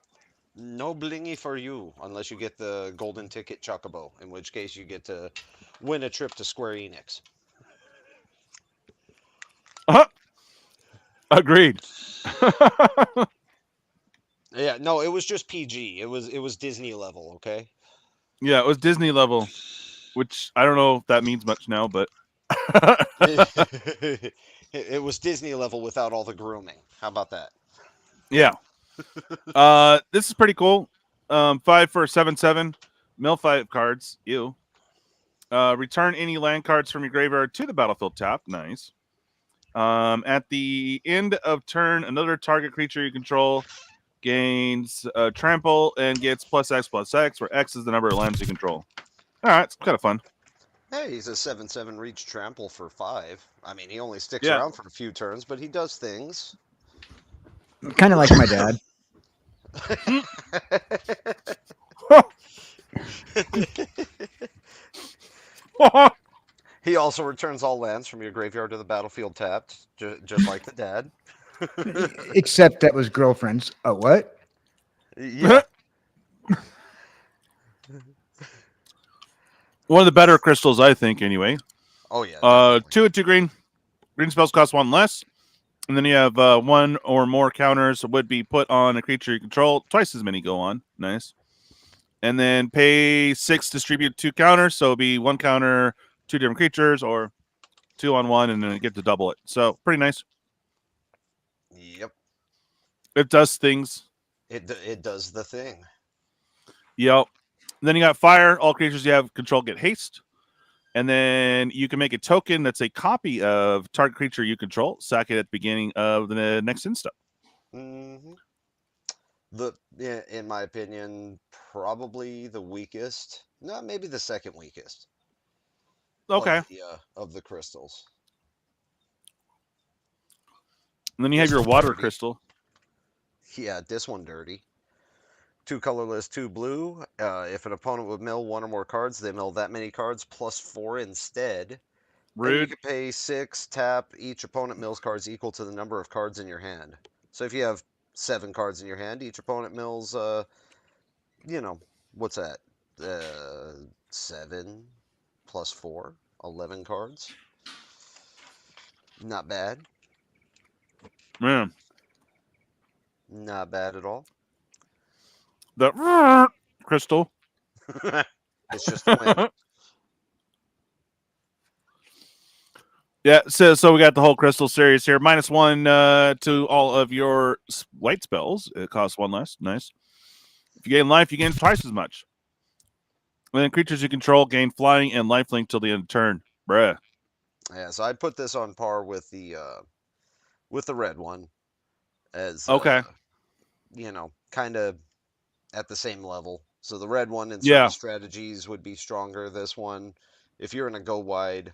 No blingy for you, unless you get the golden ticket Chocobo, in which case you get to win a trip to Square Enix. Agreed. Yeah, no, it was just PG. It was Disney level, okay? Yeah, it was Disney level, which I don't know if that means much now, but it was Disney level without all the grooming. How about that? Yeah. This is pretty cool. 5 for 7/7. Mill 5 cards. Ew. Return any land cards from your graveyard to the battlefield tap. Nice. At the end of turn, another target creature you control gains trample and gets +X/+X, where X is the number of lands you control. All right, it's kind of fun. Hey, he's a 7/7 reach trample for 5. I mean, he only sticks Yeah. around for a few turns, but he does things. Kind of like my dad. He also returns all lands from your graveyard to the battlefield tapped, just like the dad. Except that was girlfriends. Oh, what? Yeah. One of the better crystals, I think, anyway. Oh, yeah. Definitely. 2 and 2 green. Green spells cost 1 less. And then you have 1 or more counters would be put on a creature you control. Twice as many go on. Nice. And then pay 6, distribute 2 counters. So it'll be 1 counter, 2 different creatures, or 2 on 1, and then get to double it. So pretty nice. Yep. It does things. It does the thing. Yep. Then you got fire. All creatures you have control get haste. And then you can make a token that's a copy of target creature you control. Sack it at the beginning of the next insta. Mm-hmm. In my opinion, probably the weakest. No, maybe the second weakest. Okay. Of the crystals. And then you have This your one's water dirty. crystal. Yeah, this one dirty. 2 colorless, 2 blue. If an opponent would mill 1 or more cards, they mill that many cards plus 4 instead. And you Rude. can pay 6, tap. Each opponent mills cards equal to the number of cards in your hand. So if you have 7 cards in your hand, each opponent mills, what's that? 7 plus 4, 11 cards. Not bad. Man. Not bad at all. The crystal. It's just the wind. Yeah, so we got the whole crystal series here. -1 to all of your white spells. It costs 1 less. Nice. If you gain life, you gain twice as much. And then creatures you control gain flying and lifelink till the end of the turn. Bruh. Yeah, so I'd put this on par with the red one, as Okay. kind of at the same level. So the red one in certain Yeah. strategies would be stronger. This one, if you're in a go wide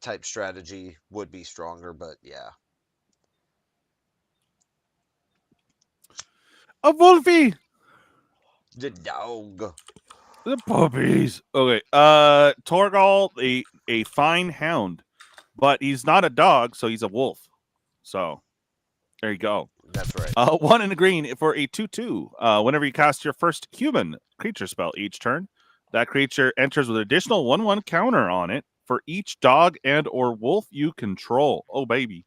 type strategy, would be stronger. But yeah, A Wolfie. the dog. The puppies. Okay. Torgal, a fine hound, but he's not a dog, so he's a wolf. So there you go. That's right. 1 in the green for a 2/2. Whenever you cast your first human creature spell each turn, that creature enters with an additional 1/1 counter on it for each dog and or wolf you control. Oh baby.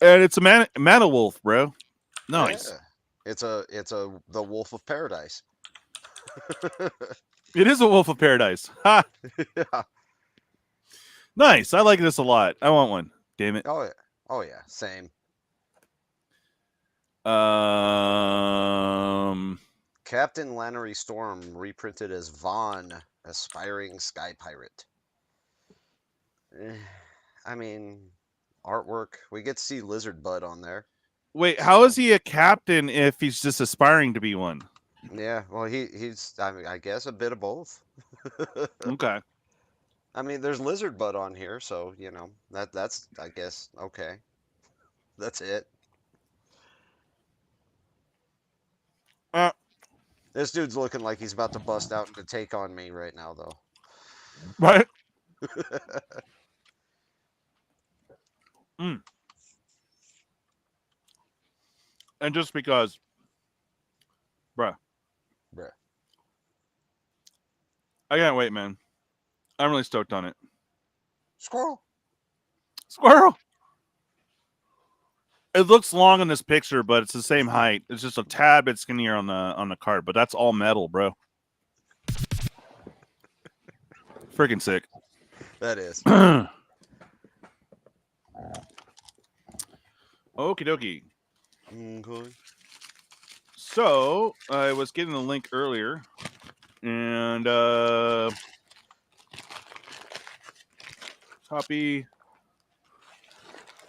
And it's a mana wolf, bro. Nice. Yeah. It's the Wolf of Paradise. It is a wolf of paradise. Ha. Yeah. Nice. I like this a lot. I want one. Damn it. Oh yeah. Oh yeah. Same. Captain Lannery Storm reprinted as Vaughn, Aspiring Sky Pirate. I mean, artwork. We get to see Lizard Bud on there. Wait, how is he a captain if he's just aspiring to be one? Yeah, well, he's I guess a bit of both. Okay. I mean, there's Lizard Bud on here, so that's I guess okay. That's it. This dude's looking like he's about to bust out into Take on Me right now, though. Right. Mm. And just because, bruh, I can't wait, man. I'm really stoked on it. Squirrel. It looks long in this picture, but it's the same height. It's just a tad bit skinnier on the card, but that's all metal, bro. Freaking sick. That is. Okie dokie. Okay. So I was getting the link earlier, and copy.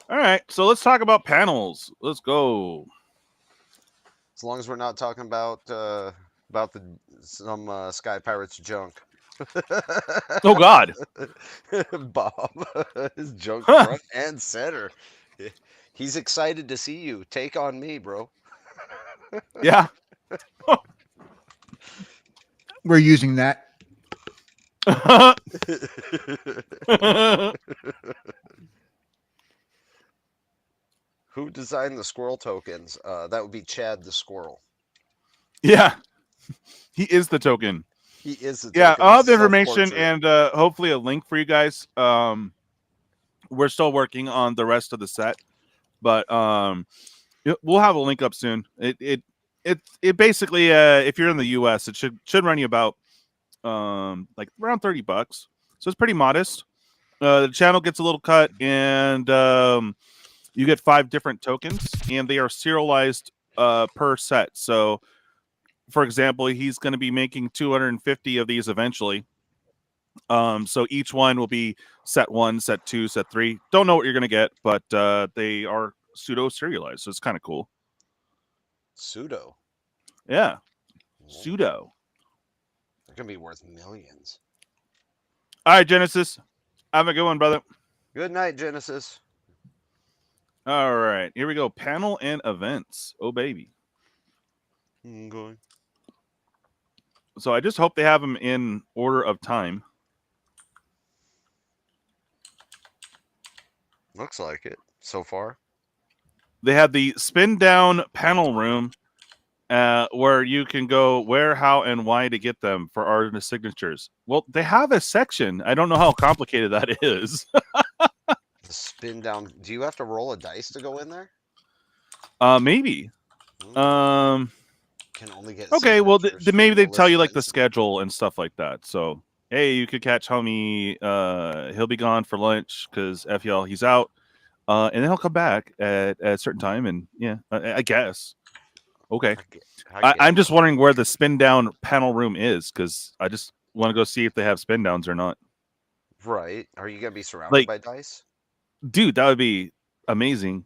All right, so let's talk about panels. Let's go. As long as we're not talking about some Sky Pirates junk. Oh God. Bob, his junk Huh. front and center. He's excited to see you. Take on me, bro. Yeah. We're using that. Who designed the squirrel tokens? That would be Chad the squirrel. Yeah. He is the token. He is the Yeah, token. I'll It's have a the information self-portrait. and hopefully a link for you guys. We're still working on the rest of the set, but we'll have a link up soon. It basically if you're in the US, it should run you about like around $30. So it's pretty modest. The channel gets a little cut, and you get 5 different tokens, and they are serialized per set. So, for example, he's going to be making 250 of these eventually. So each one will be set 1, set 2, set 3. Don't know what you're going to get, but they are pseudo serialized, so it's kind of cool. Pseudo. Yeah, Whoa. pseudo. They're gonna be worth millions. All right, Genesis, have a good one, brother. Good night, Genesis. All right, here we go. Panel and events. Oh baby. Okay. So I just hope they have them in order of time. Looks like it so far. They have the spin down panel room where you can go where, how, and why to get them for artist signatures. Well, they have a section. I don't know how complicated that is. The spin down. Do you have to roll a dice to go in there? Maybe. Can only get Okay, well, signatures maybe from they the tell list you of like the events. schedule and stuff like that. So, hey, you could catch homie. He'll be gone for lunch because F y'all, he's out. And then he'll come back at a certain time. And yeah, I guess. Okay. I'm just wondering where the spin down panel room is because I just want to go see if they have spin downs or not. Right. Are you gonna be surrounded Like, by dice? dude, that would be amazing.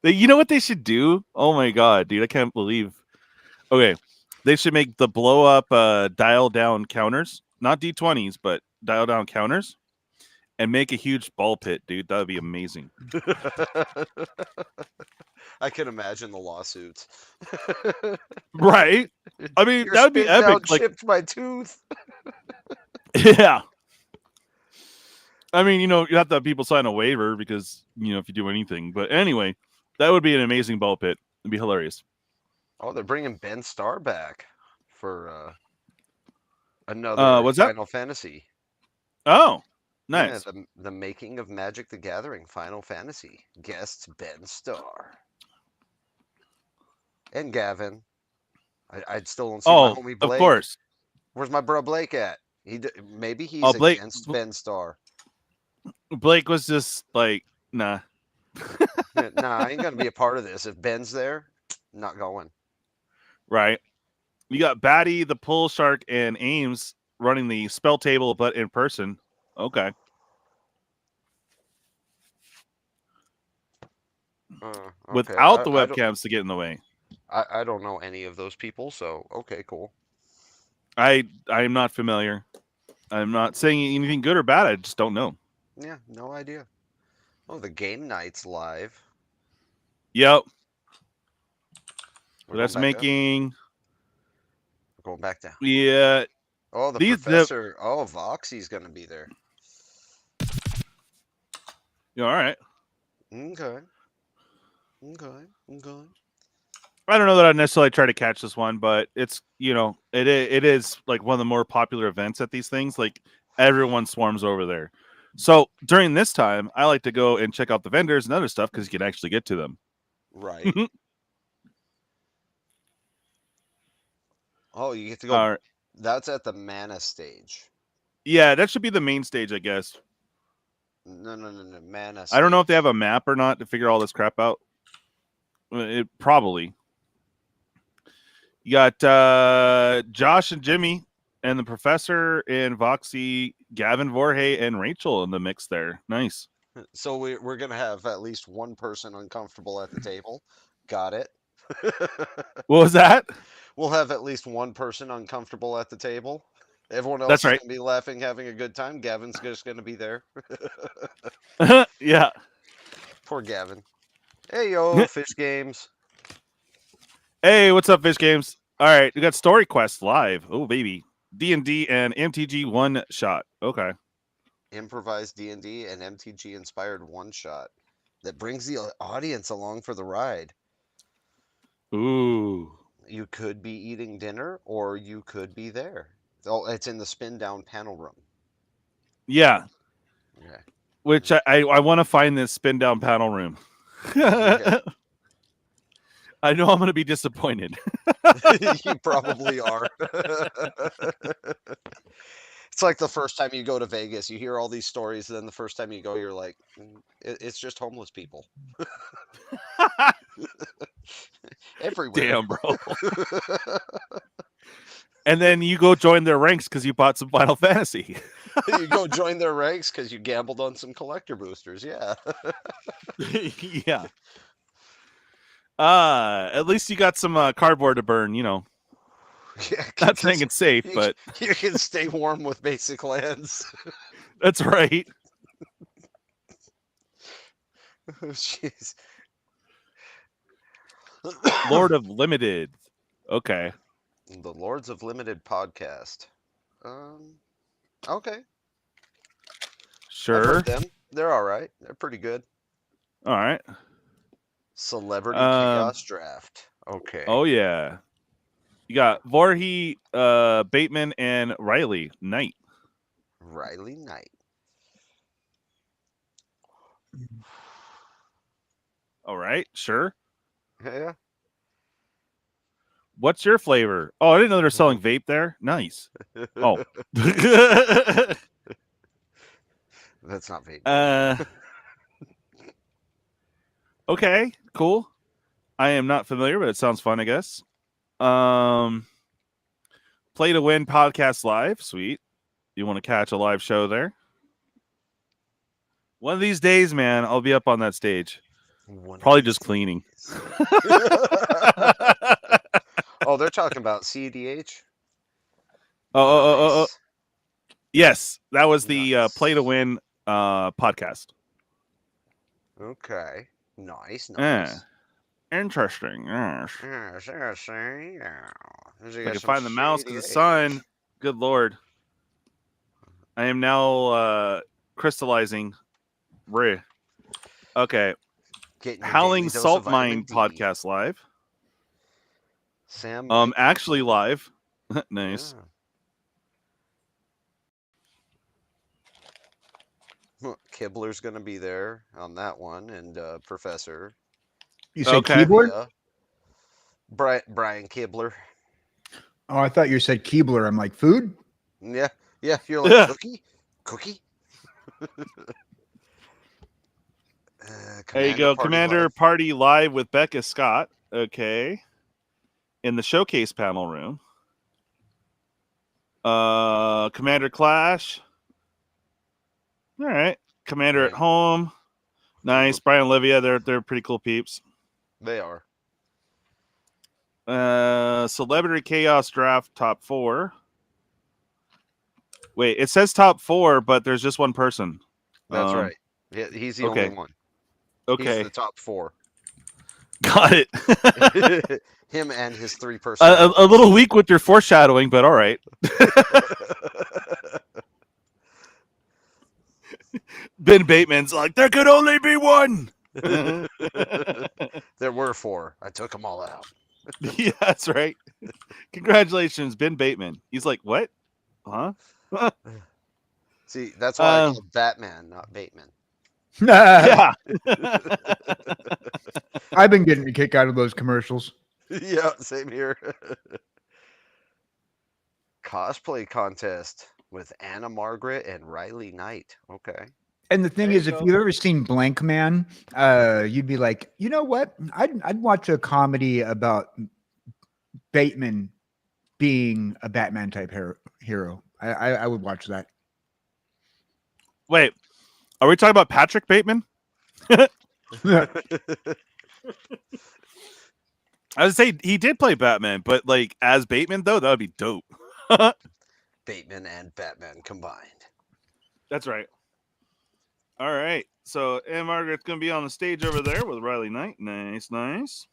You know what they should do? Oh my god, dude, I can't believe. Okay, they should make the blow up dial down counters, not D20s, but dial down counters, and make a huge ball pit, dude. That would be amazing. I can imagine the lawsuits. Right? I mean, Your that would be spin down epic. Like, chipped my tooth. yeah. I mean, you have to have people sign a waiver because if you do anything. But anyway, that would be an amazing ball pit. It'd be hilarious. Oh, they're bringing Ben Starr back for another What's that? Final Fantasy. Oh, Yeah, nice. the making of Magic the Gathering Final Fantasy. Guests Ben Starr and Gavin. I still don't see my homie Blake. Of course. Where's my bro Blake at? Maybe he's Blake, against Ben Starr. Blake was just like, nah. Nah, I ain't gonna be a part of this. If Ben's there, not going. Right. You got Batty, the Pull Shark, and Ames running the spell table, but in person. Okay. Okay. Without the webcams to get in the way. I don't know any of those people, so okay, cool. I am not familiar. I'm not saying anything good or bad. I just don't know. Yeah, no idea. Oh, the game night's live. Yep. We're That's making. We're going back down. Yeah. Oh, the professor. Oh, Voxy's gonna be there. Yeah, all right. Okay. I don't know that I'd necessarily try to catch this one, but it's it is like one of the more popular events at these things. Like everyone swarms over there. So during this time, I like to go and check out the vendors and other stuff because you can actually get to them. Right. Oh, you get to go. Right. That's at the mana stage. Yeah, that should be the main stage, I guess. No, mana stage. I don't know if they have a map or not to figure all this crap out. It probably. You got Josh and Jimmy and the professor and Voxy, Gavin, Vorhe, and Rachel in the mix there. Nice. So we're gonna have at least one person uncomfortable at the table. Got it. What was that? We'll have at least one person uncomfortable at the table. Everyone else That's is right. going to be laughing, having a good time. Gavin's just going to be there. Yeah. Poor Gavin. Hey, yo, Fish Games. Hey, what's up, Fish Games? All right, we got Story Quest live. Oh, baby. D&D and MTG one shot. Okay. Improvised D&D and MTG inspired one shot that brings the audience along for the ride. Ooh. You could be eating dinner or you could be there. Oh, it's in the spin down panel room. Yeah. Okay. Which I want to find this spin down panel room. Okay. I know I'm going to be disappointed. You probably are. It's like the first time you go to Vegas, you hear all these stories, and then the first time you go, you're like, it's just homeless people. Everywhere. Damn, bro. And then you go join their ranks because you bought some Final Fantasy. You go join their ranks because you gambled on some collector boosters. Yeah. Yeah. At least you got some cardboard to burn, you know. Yeah, Not saying it's safe, but you can stay warm with basic lands. that's right. Jeez. Lord of Limited. Okay. The Lords of Limited podcast. Okay. Sure. I've heard them. They're all right. They're pretty good. All right. Celebrity Chaos Draft. Okay. Oh yeah. You got Voorhees, Bateman, and Riley Knight. Riley Knight. All right, sure. Yeah. What's your flavor? Oh, I didn't know they were selling vape there. Nice. Oh. That's not vape. Okay, cool. I am not familiar, but it sounds fun, I guess. Play to Win podcast live. Sweet. You want to catch a live show there? One of these days, man, I'll be up on that stage. Probably just cleaning. Oh, they're talking about CDH? Oh. Yes, that was the Nice. Play to Win podcast. Okay. Nice. Interesting. Yes. Yeah. If I can find the mouse to the sun. Good Lord. I am now crystallizing. Okay. Howling Salt Mine podcast live. Sam. Actually live. Nice. Yeah. Kibler's going to be there on that one, and Professor. You said keyboard? Yeah. Brian Kibler. Oh, I thought you said Keebler. I'm like, food? Yeah. You're like, cookie. There you go, Commander Party live with Becca Scott. Okay, in the showcase panel room. Commander Clash. All right, Commander at home. Nice, Brian Olivia. They're pretty cool peeps. They are. Celebrity Chaos Draft top 4. Wait, it says top 4, but there's just one person. That's right. Yeah, he's the only one. Okay. He's the top 4. Got it. Him and his 3 persons. A little weak with your foreshadowing, but all right. Ben Bateman's like, there could only be one. There were 4. I took them all out. Yeah, that's right. Congratulations, Ben Bateman. He's like, what? Huh? See, that's why I called Batman, not Bateman. Yeah. I've been getting a kick out of those commercials. Yeah, same here. Cosplay contest with Anna Margaret and Riley Knight. Okay. And the thing is, if you've ever seen Blank Man, you'd be like, you know what? I'd watch a comedy about Bateman being a Batman type hero. I would watch that. Wait, are we talking about Patrick Bateman? I would say he did play Batman, but like as Bateman though, that would be dope. Bateman and Batman combined. That's right. All right. So and Margaret's gonna be on the stage over there with Riley Knight. Nice, nice.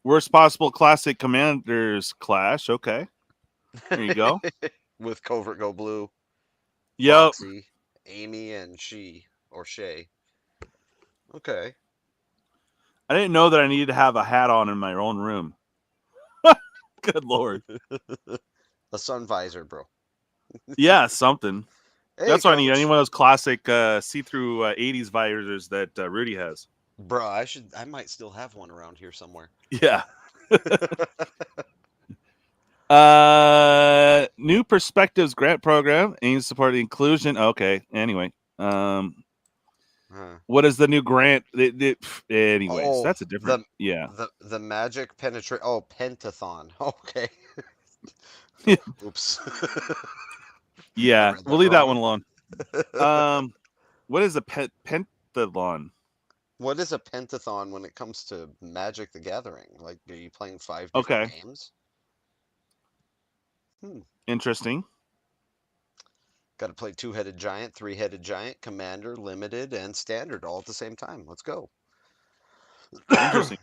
Worst possible classic commanders clash. Okay. There you go. With Covert Go Blue, Yep. Foxy, Amy, and Shay. Okay. I didn't know that I needed to have a hat on in my own room. Good lord. A sun visor, bro. Yeah, something. Hey, That's what I need. Coach. Any one of those classic see-through 80s visors that Rudy has. Bro, I might still have one around here somewhere. Yeah. New Perspectives grant program aims to support inclusion. Okay. Anyway. What is the new grant? Anyways, that's a different. The magic penetrate. Oh, Pentathon. Okay. Oops. Yeah, we'll leave that one alone. What is a pentathlon? What is a pentathon when it comes to Magic the Gathering? Like, are you playing 5 different games? Interesting. Got to play 2-headed giant, 3-headed giant, commander, limited, and standard all at the same time. Let's go. Interesting.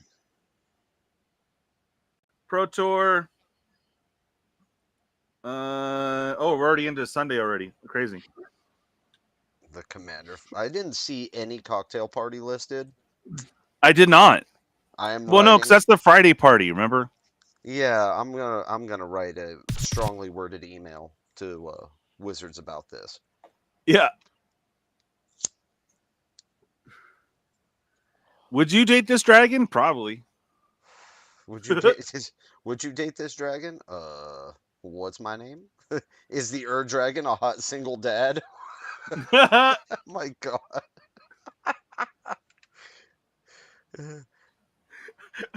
Pro Tour. We're already into Sunday already. Crazy. The commander. I didn't see any cocktail party listed. I did not. No, because that's the Friday party. Remember? Yeah, I'm gonna write a strongly worded email to Wizards about this. Yeah. Would you date this dragon? Probably. Would you date this dragon? What's my name? Is the Dragon a hot single dad? My God.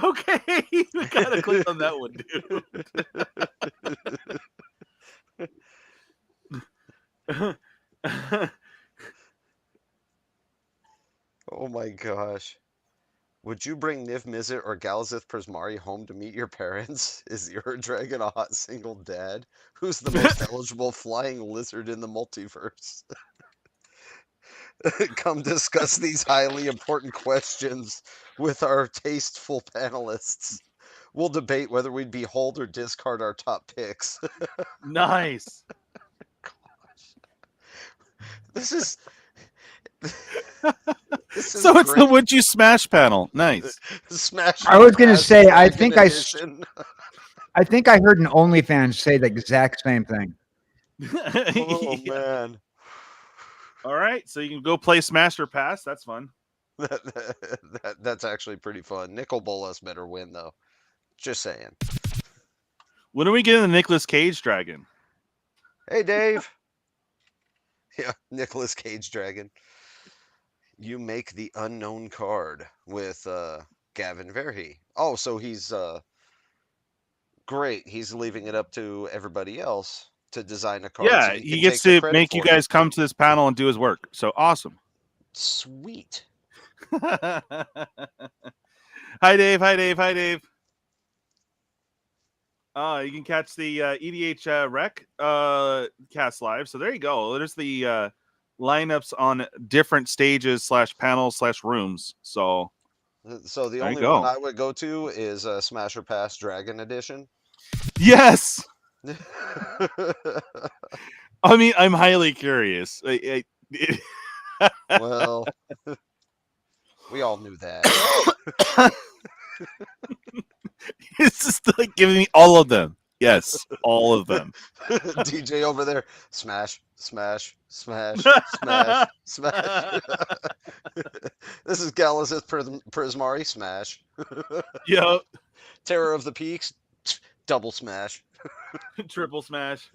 Okay, we gotta click on that one, dude. Oh my gosh. Would you bring Niv Mizzet or Galazith Prismari home to meet your parents? Is the Dragon a hot single dad? Who's the most eligible flying lizard in the multiverse? Come discuss these highly important questions with our tasteful panelists. We'll debate whether we'd be hold or discard our top picks. Nice. Gosh. This is so it's great. The Would You Smash panel. Nice. Smash. I was going to say, I think I heard an OnlyFans say the exact same thing. Oh, man. All right, so you can go play Smash or Pass. That's fun. That's actually pretty fun. Nicol Bolas better win, though. Just saying. When are we getting the Nicolas Cage dragon? Hey, Dave. Yeah, Nicolas Cage dragon. You make the unknown card with Gavin Verhey. Oh, so he's great. He's leaving it up to everybody else to design a card. Yeah, so he gets to make you guys come to this panel and do his work. So awesome. Sweet. Hi, Dave. Hi, Dave. Hi, Dave. You can catch the EDH Rec cast live. So there you go. There's the lineups on different stages / panels / rooms. So the only one I would go to is Smash or Pass Dragon Edition. Yes. I mean, I'm highly curious. Well, we all knew that. It's just like giving me all of them. Yes, all of them. DJ over there, smash, smash, smash, smash, smash. This is Galazith Prismari, smash. Yep. Terror of the Peaks, double smash. Triple smash.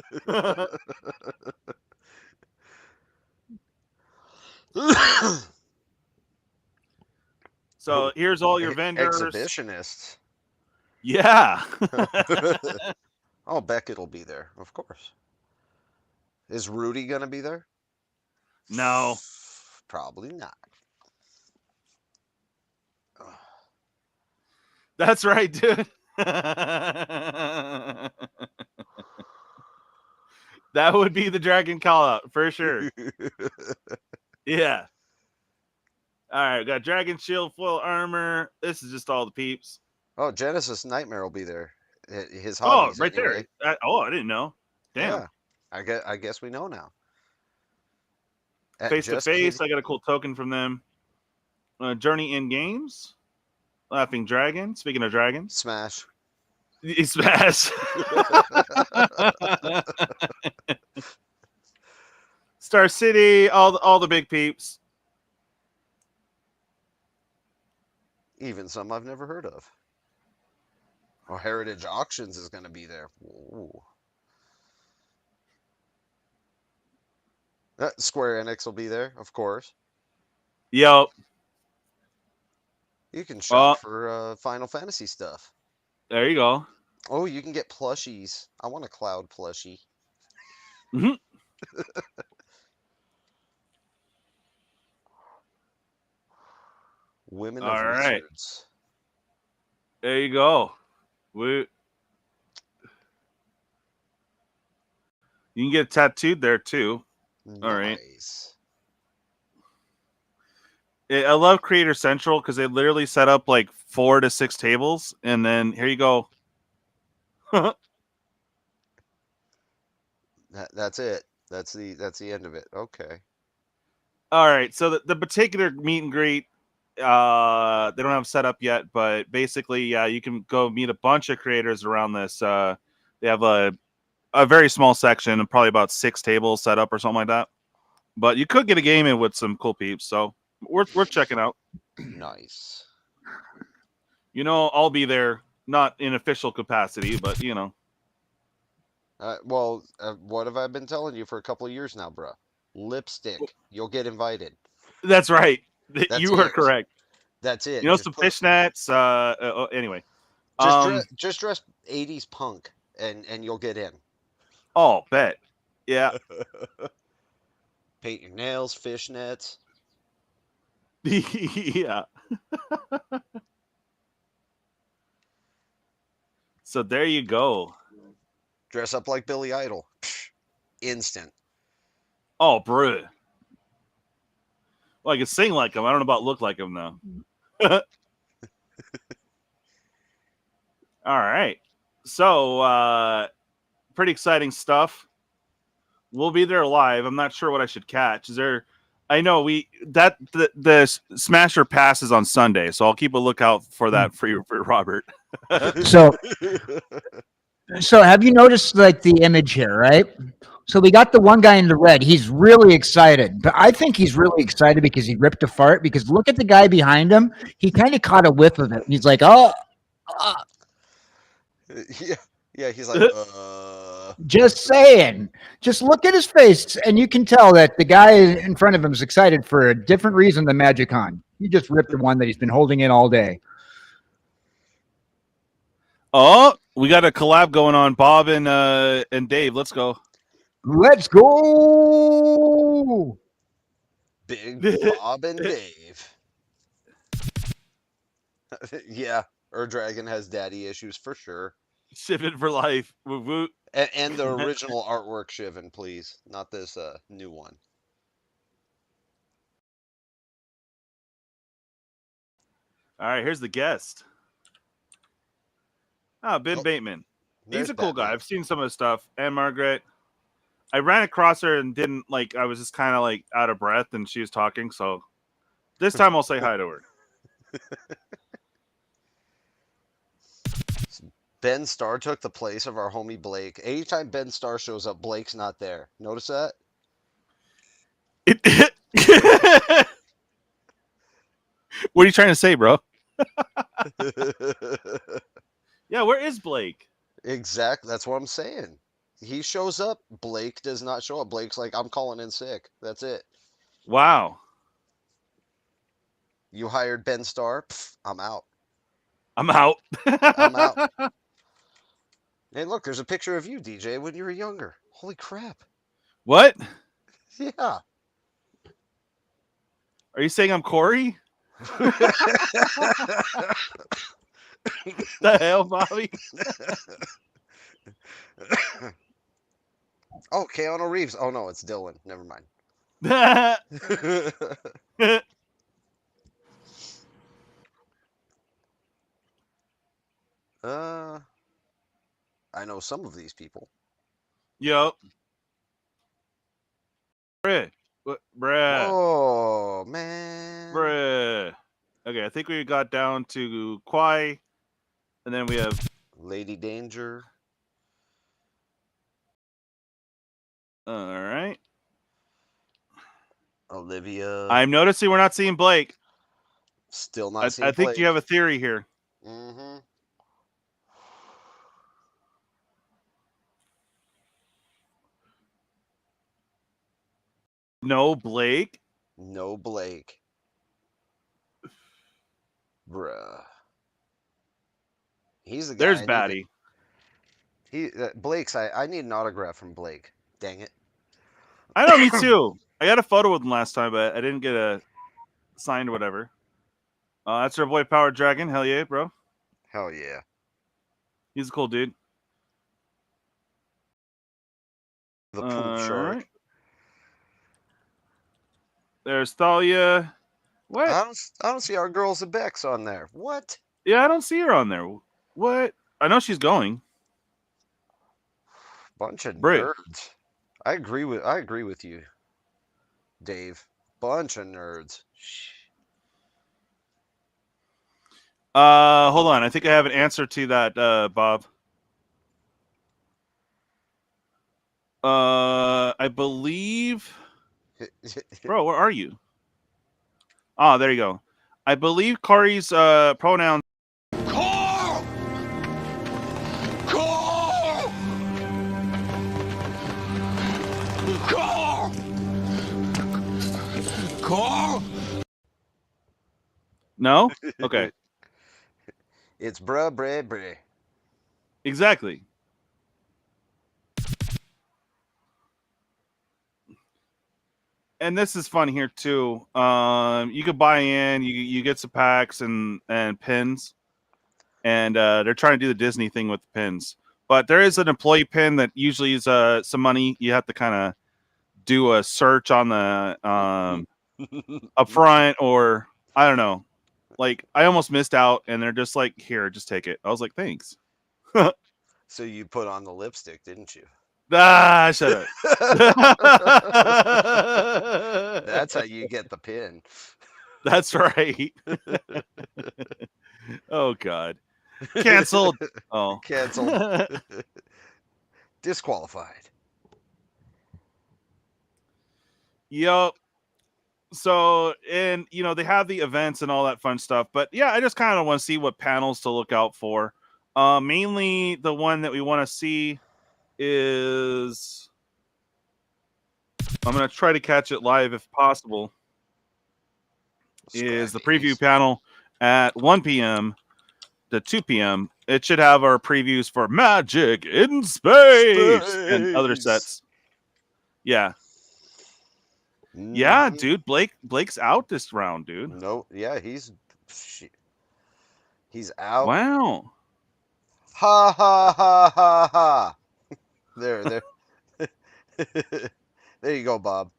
So here's all your vendors. Exhibitionists. Yeah. Oh, Beckett will be there, of course. Is Rudy going to be there? No. Probably not. That's right, dude. That would be the dragon call out for sure. Yeah. All right, we got dragon shield, foil armor. This is just all the peeps. Oh, Genesis Nightmare will be there. His Oh, hobbies right anyway. there. I didn't know. Damn. Yeah, I guess we know now. Face to face, I got a cool token from them. Journey in games. Laughing Dragon. Speaking of dragons, Smash. Smash. Star City, all the big peeps. Even some I've never heard of. Oh, Heritage Auctions is going to be there. Ooh. Square Enix will be there, of course. Yo. You can shop for Final Fantasy stuff. There you go. Oh, you can get plushies. I want a Cloud plushie. Mm-hmm. Women All of right. Wizards. There you go. You can get tattooed there too. Nice. All right. I love Creator Central because they literally set up like 4 to 6 tables, and then here you go. That's it. That's the end of it. Okay. All right. So the particular meet and greet, they don't have set up yet, but basically, yeah, you can go meet a bunch of creators around this. They have a very small section and probably about 6 tables set up or something like that. But you could get a game in with some cool peeps, so worth checking out. Nice. You know, I'll be there, not in official capacity, but you know. Well, what have I been telling you for a couple of years now, bro? Lipstick. You'll get invited. That's right. That's you are it. correct. That's it. You know, some fishnets. Anyway. Just dress 80s punk and you'll get in. Oh, bet. Yeah. Paint your nails, fishnets. Yeah. So there you go. Dress up like Billy Idol. Psh, instant. Oh, bruh. Well, I can sing like him. I don't know about look like him, though. All right. So, pretty exciting stuff. We'll be there live. I'm not sure what I should catch. Is there... I know the Smasher passes on Sunday, so I'll keep a lookout for that for Robert. So have you noticed like the image here, right? So we got the one guy in the red. He's really excited, but I think he's really excited because he ripped a fart. Because look at the guy behind him. He kind of caught a whiff of it. He's like, oh. Yeah. He's like, Just saying. Just look at his face, and you can tell that the guy in front of him is excited for a different reason than MagicCon. He just ripped the one that he's been holding in all day. Oh, we got a collab going on, Bob and Dave. Let's go. Let's go. Big Bob and Dave. Yeah, Dragon has daddy issues for sure. Shipping for life. Woo woo. And the original artwork Shivan, please. Not this new one. All right, here's the guest. Ben Bateman. He's a cool guy. I've seen some of his stuff. And Margaret. I ran across her and didn't I was just kind of like out of breath and she was talking. So this time I'll say hi to her. Ben Starr took the place of our homie Blake. Anytime Ben Starr shows up, Blake's not there. Notice that? What are you trying to say, bro? Yeah, where is Blake? Exactly. That's what I'm saying. He shows up. Blake does not show up. Blake's like, I'm calling in sick. That's it. Wow. You hired Ben Starr? Pff, I'm out. I'm out. I'm out. Hey, look, there's a picture of you, DJ, when you were younger. Holy crap. What? Yeah. Are you saying I'm Corey? The hell, Bobby? Oh, Keanu Reeves. Oh no, it's Dylan. Never mind. I know some of these people. Yup. Bruh. Bruh. Oh man. Bruh. Okay, I think we got down to Kwai, and then we have Lady Danger. all right. Olivia. I'm noticing we're not seeing Blake. Still not seeing I think Blake. you have a theory here. Mm-hmm. No Blake. No Blake. Bruh. He's the guy. There's Batty. Blake's. I need an autograph from Blake. Dang it. I know, me too. I got a photo with him last time, but I didn't get a signed whatever. That's our boy Power Dragon. Hell yeah, bro. Hell yeah. He's a cool dude. The poop shark. Right. There's Thalia. What? I don't see our girls at Bex on there. What? Yeah, I don't see her on there. What? I know she's going. Bunch of Brit. nerds. I agree with you, Dave. Bunch of nerds. Hold on. I think I have an answer to that, Bob. I believe. Bro, where are you? Oh, there you go. I believe Kari's pronouns. Call! Call! Call! Call! No? Okay. It's bruh. Exactly. And this is fun here too. You could buy in, you get some packs and pins, and they're trying to do the Disney thing with the pins. But there is an employee pin that usually is some money. You have to kind of do a search on the up front, or I don't know. Like I almost missed out, and they're just like, "Here, just take it." I was like, "Thanks." So you put on the lipstick, didn't you? Ah, shut up. That's how you get the pin. That's right. Oh God. Canceled. Oh. Canceled. Disqualified. Yep. So, and you know, they have the events and all that fun stuff, but yeah, I just kind of want to see what panels to look out for. Mainly the one that we want to see is I'm going to try to catch it live if possible. Is the preview panel at 1 p.m. to 2 p.m. It should have our previews for Magic in Space and other sets. Yeah. Yeah, dude. Blake's out this round, dude. No, yeah, he's out. Wow. Ha ha ha ha ha. There. There you go, Bob.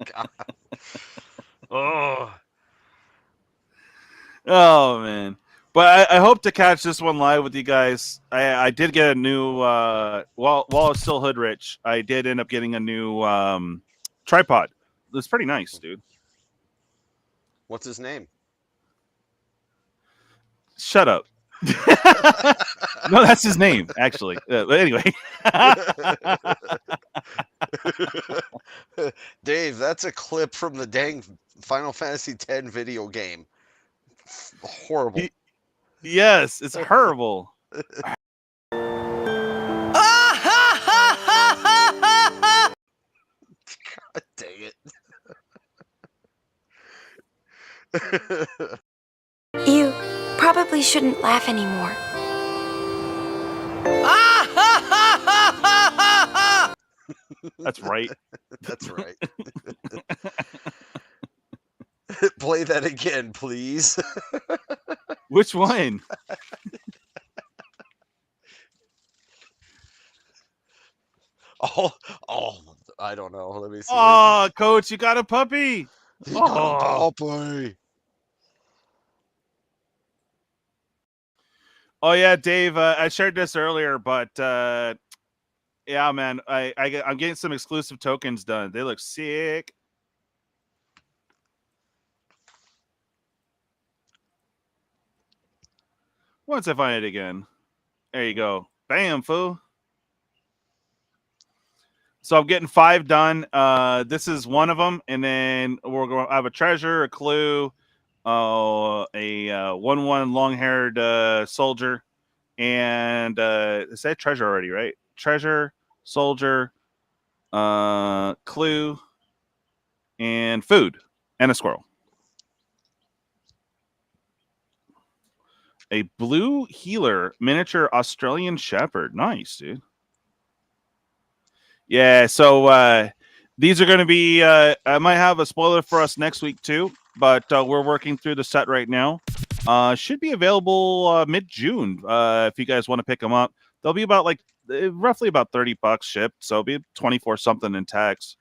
God. Oh man. But I hope to catch this one live with you guys. I did get a new while it's still hood rich, I did end up getting a new tripod. It's pretty nice, dude. What's his name? Shut up. No, that's his name, actually. But anyway. Dave, that's a clip from the dang Final Fantasy X video game. Horrible. Yes, it's horrible. God dang it. You probably shouldn't laugh anymore. That's right. That's right. Play that again, please. Which one? Oh, I don't know. Let me see. Oh, Coach, you got a puppy. He got a puppy. Oh yeah, Dave. I shared this earlier, but yeah, man, I'm getting some exclusive tokens done. They look sick. Once I find it again, there you go. Bam, fool. So I'm getting 5 done. This is one of them, and then we're going to have a treasure, a clue, a 1/1 long-haired soldier, and is that treasure already, right? Treasure, soldier, clue, and food, and a squirrel. A blue healer miniature Australian Shepherd. Nice, dude. Yeah, so these are going to be, I might have a spoiler for us next week too, but we're working through the set right now. Should be available mid-June if you guys want to pick them up. They'll be about like roughly about $30 shipped, so it'll be 24 something in tax.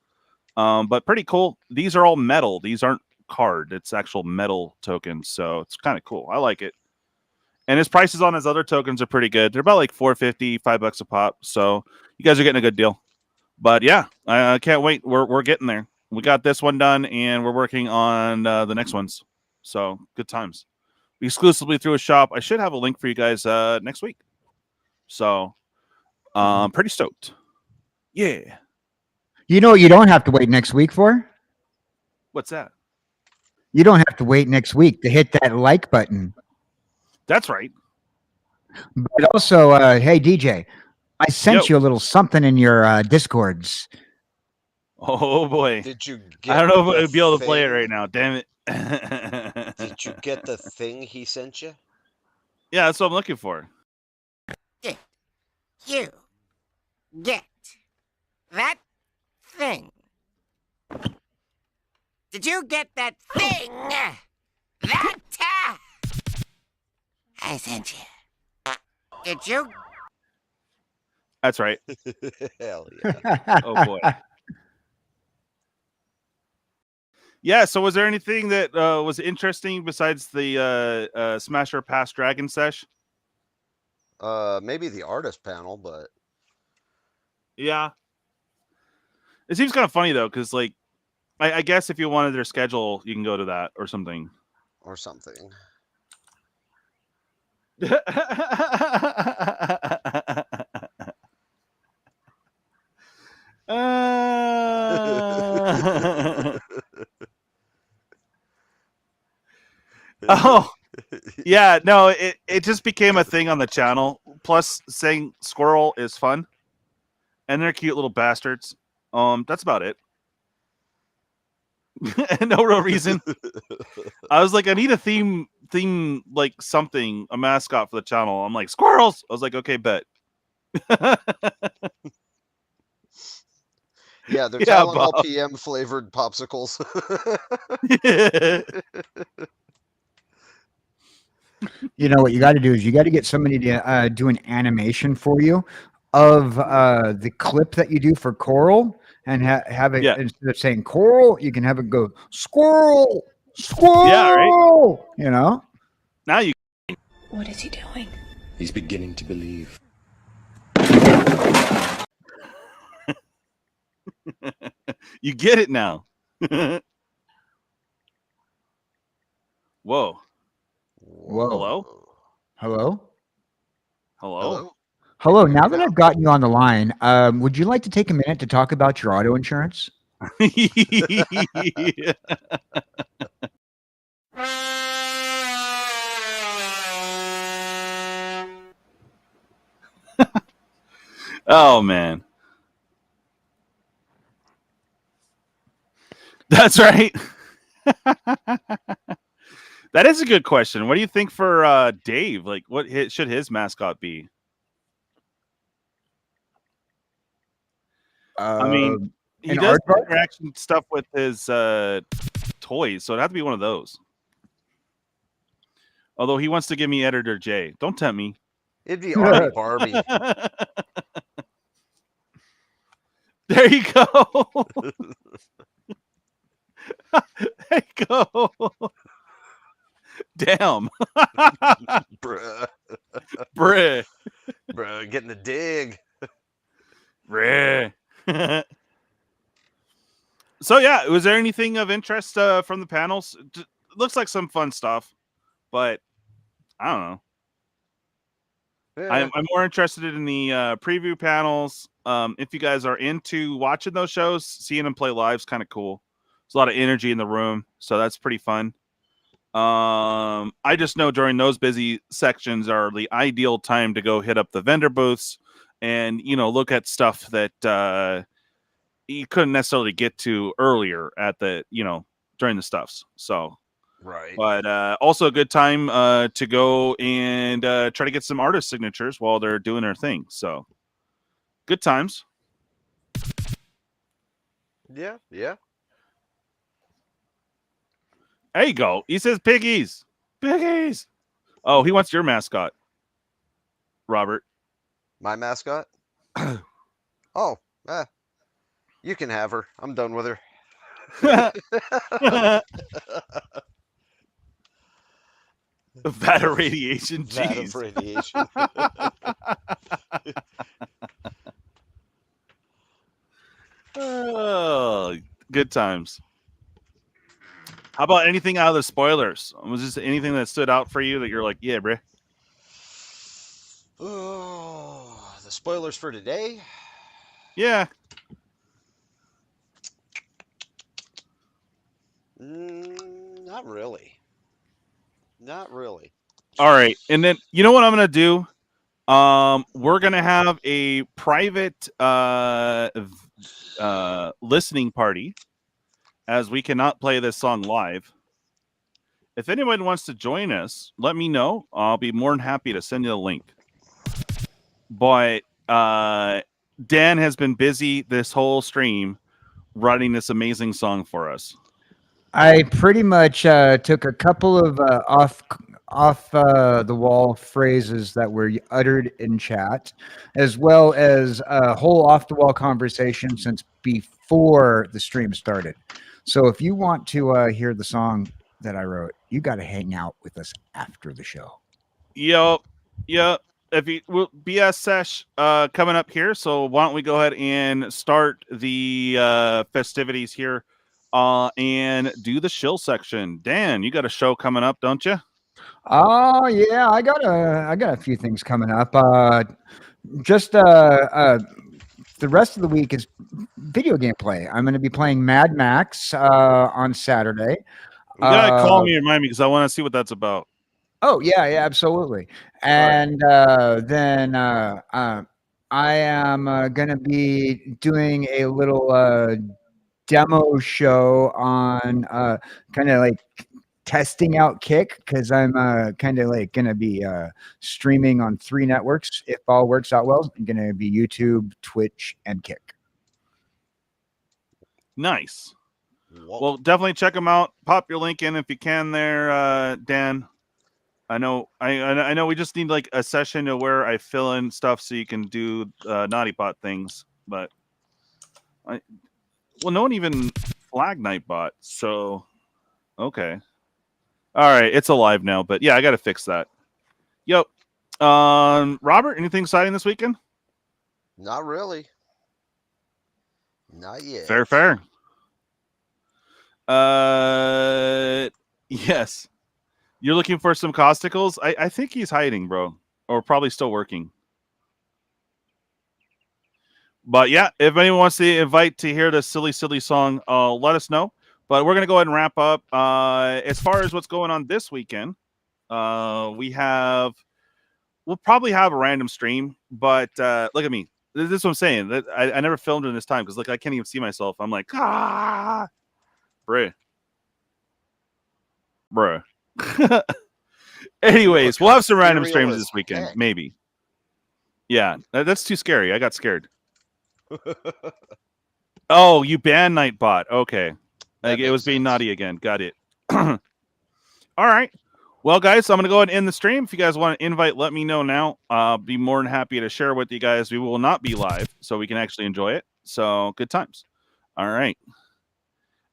But pretty cool. These are all metal. These aren't card. It's actual metal tokens, so it's kind of cool. I like it. And his prices on his other tokens are pretty good. They're about like $4.50, $5 a pop. So you guys are getting a good deal. But yeah, I can't wait. We're getting there. We got this one done, and we're working on the next ones. So good times. Exclusively through a shop. I should have a link for you guys next week. So pretty stoked. Yeah. You know what you don't have to wait next week for? What's that? You don't have to wait next week to hit that like button. That's right. But also, hey, DJ, I sent you a little something in your Discords. Oh, boy. Did you get I don't know if I'd be able to play it right now. Damn it. Did you get the thing he sent you? Yeah, that's what I'm looking for. Did you get that thing? Did you get that thing? That I sent you. Did you? That's right. Hell yeah. Oh, boy. Yeah, so was there anything that was interesting besides the Smasher Pass Dragon sesh? Maybe the artist panel, but Yeah. It seems kind of funny, though, because, like, I guess if you wanted their schedule, you can go to that or something. or something. Oh, yeah, no, it just became a thing on the channel. Plus, saying squirrel is fun. And they're cute little bastards. That's about it. No real reason. I was like, I need a theme, like something, a mascot for the channel. I'm like, squirrels. I was like, okay, bet. Yeah, they're Yeah, Tylenol Bob. PM flavored popsicles. You know what you got to do is you got to get somebody to do an animation for you of the clip that you do for Coral, and have it instead of saying Coral, you can have it go squirrel, squirrel. Yeah, right. You know. Now you. What is he doing? He's beginning to believe. You get it now. Whoa. Whoa. Hello? Hello? Hello? Hello. Now that I've gotten you on the line, would you like to take a minute to talk about your auto insurance? Yeah. Oh, man. That's right. That is a good question. What do you think for Dave? Like, what should his mascot be? I mean, He An does aardvark? interaction stuff with his toys, so it'd have to be one of those. Although he wants to give me Editor J. Don't tempt me. It'd be Army Barbie. There you go. There you go. Damn. Bruh. Bruh. Bruh, getting the dig. Bruh. So yeah, was there anything of interest from the panels? Looks like some fun stuff, but I don't know. Yeah. I'm more interested in the preview panels. If you guys are into watching those shows, seeing them play live is kind of cool. There's a lot of energy in the room, so that's pretty fun. I just know during those busy sections are the ideal time to go hit up the vendor booths and, you know, look at stuff that you couldn't necessarily get to earlier at the, you know, during the stuffs. So, Right. but also a good time to go and try to get some artist signatures while they're doing their thing. So, good times. Yeah, yeah. There you go. He says piggies. Piggies. Oh, he wants your mascot, Robert. My mascot? Oh, you can have her. I'm done with her. Vat of radiation. Vat of Jeez. radiation. Oh, good times. How about anything out of the spoilers? Was this anything that stood out for you that you're like, yeah, bruh? Oh, the spoilers for today? Yeah. Not really. Not really. All right. And then you know what I'm gonna do? We're gonna have a private listening party, as we cannot play this song live. If anyone wants to join us, let me know. I'll be more than happy to send you the link. But Dan has been busy this whole stream writing this amazing song for us. I pretty much took a couple of off the wall phrases that were uttered in chat, as well as a whole off the wall conversation since before the stream started. So if you want to hear the song that I wrote, you got to hang out with us after the show. Yep. If you will, BS sesh coming up here, so why don't we go ahead and start the festivities here and do the shill section. Dan, you got a show coming up, don't you? Oh yeah, I got a few things coming up. Just the rest of the week is video game play. I'm going to be playing Mad Max on Saturday. You gotta call me and remind me because I want to see what that's about. Oh yeah, absolutely. And then I am going to be doing a little demo show on kind of like testing out Kick, because I'm kind of like going to be streaming on 3 networks. If all works out well, I'm going to be YouTube, Twitch, and Kick. Nice. Well, definitely check them out. Pop your link in if you can there, Dan. I know we just need like a session to where I fill in stuff so you can do naughty pot things, but no one even flagged Nightbot, so okay. All right, it's alive now, but yeah, I got to fix that. Yep. Robert, anything exciting this weekend? Not really. Not yet. Fair. Yes. You're looking for some costicles? I think he's hiding, bro. Or probably still working. But yeah, if anyone wants to invite to hear this silly song, let us know. But we're going to go ahead and wrap up. As far as what's going on this weekend, we'll probably have a random stream. But look at me. This is what I'm saying. I never filmed in this time because I can't even see myself. I'm like, bruh. Anyways, we'll have some random streams this weekend, maybe. Yeah, that's too scary. I got scared. Oh, you banned Nightbot. Okay. Like it makes was being sense. naughty again. Got it. All right. Well, guys, so I'm going to go ahead and end the stream. If you guys want to invite, let me know now. I'll be more than happy to share with you guys. We will not be live, so we can actually enjoy it. So good times. All right.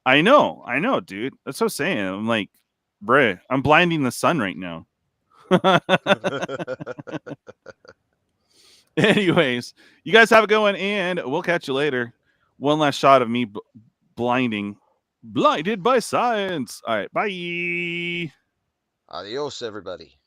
I know, dude. That's what I'm saying. I'm like, bruh, I'm blinding the sun right now. Anyways, you guys have a good one, and we'll catch you later. One last shot of me blinded by science. All right, bye. Adios, everybody.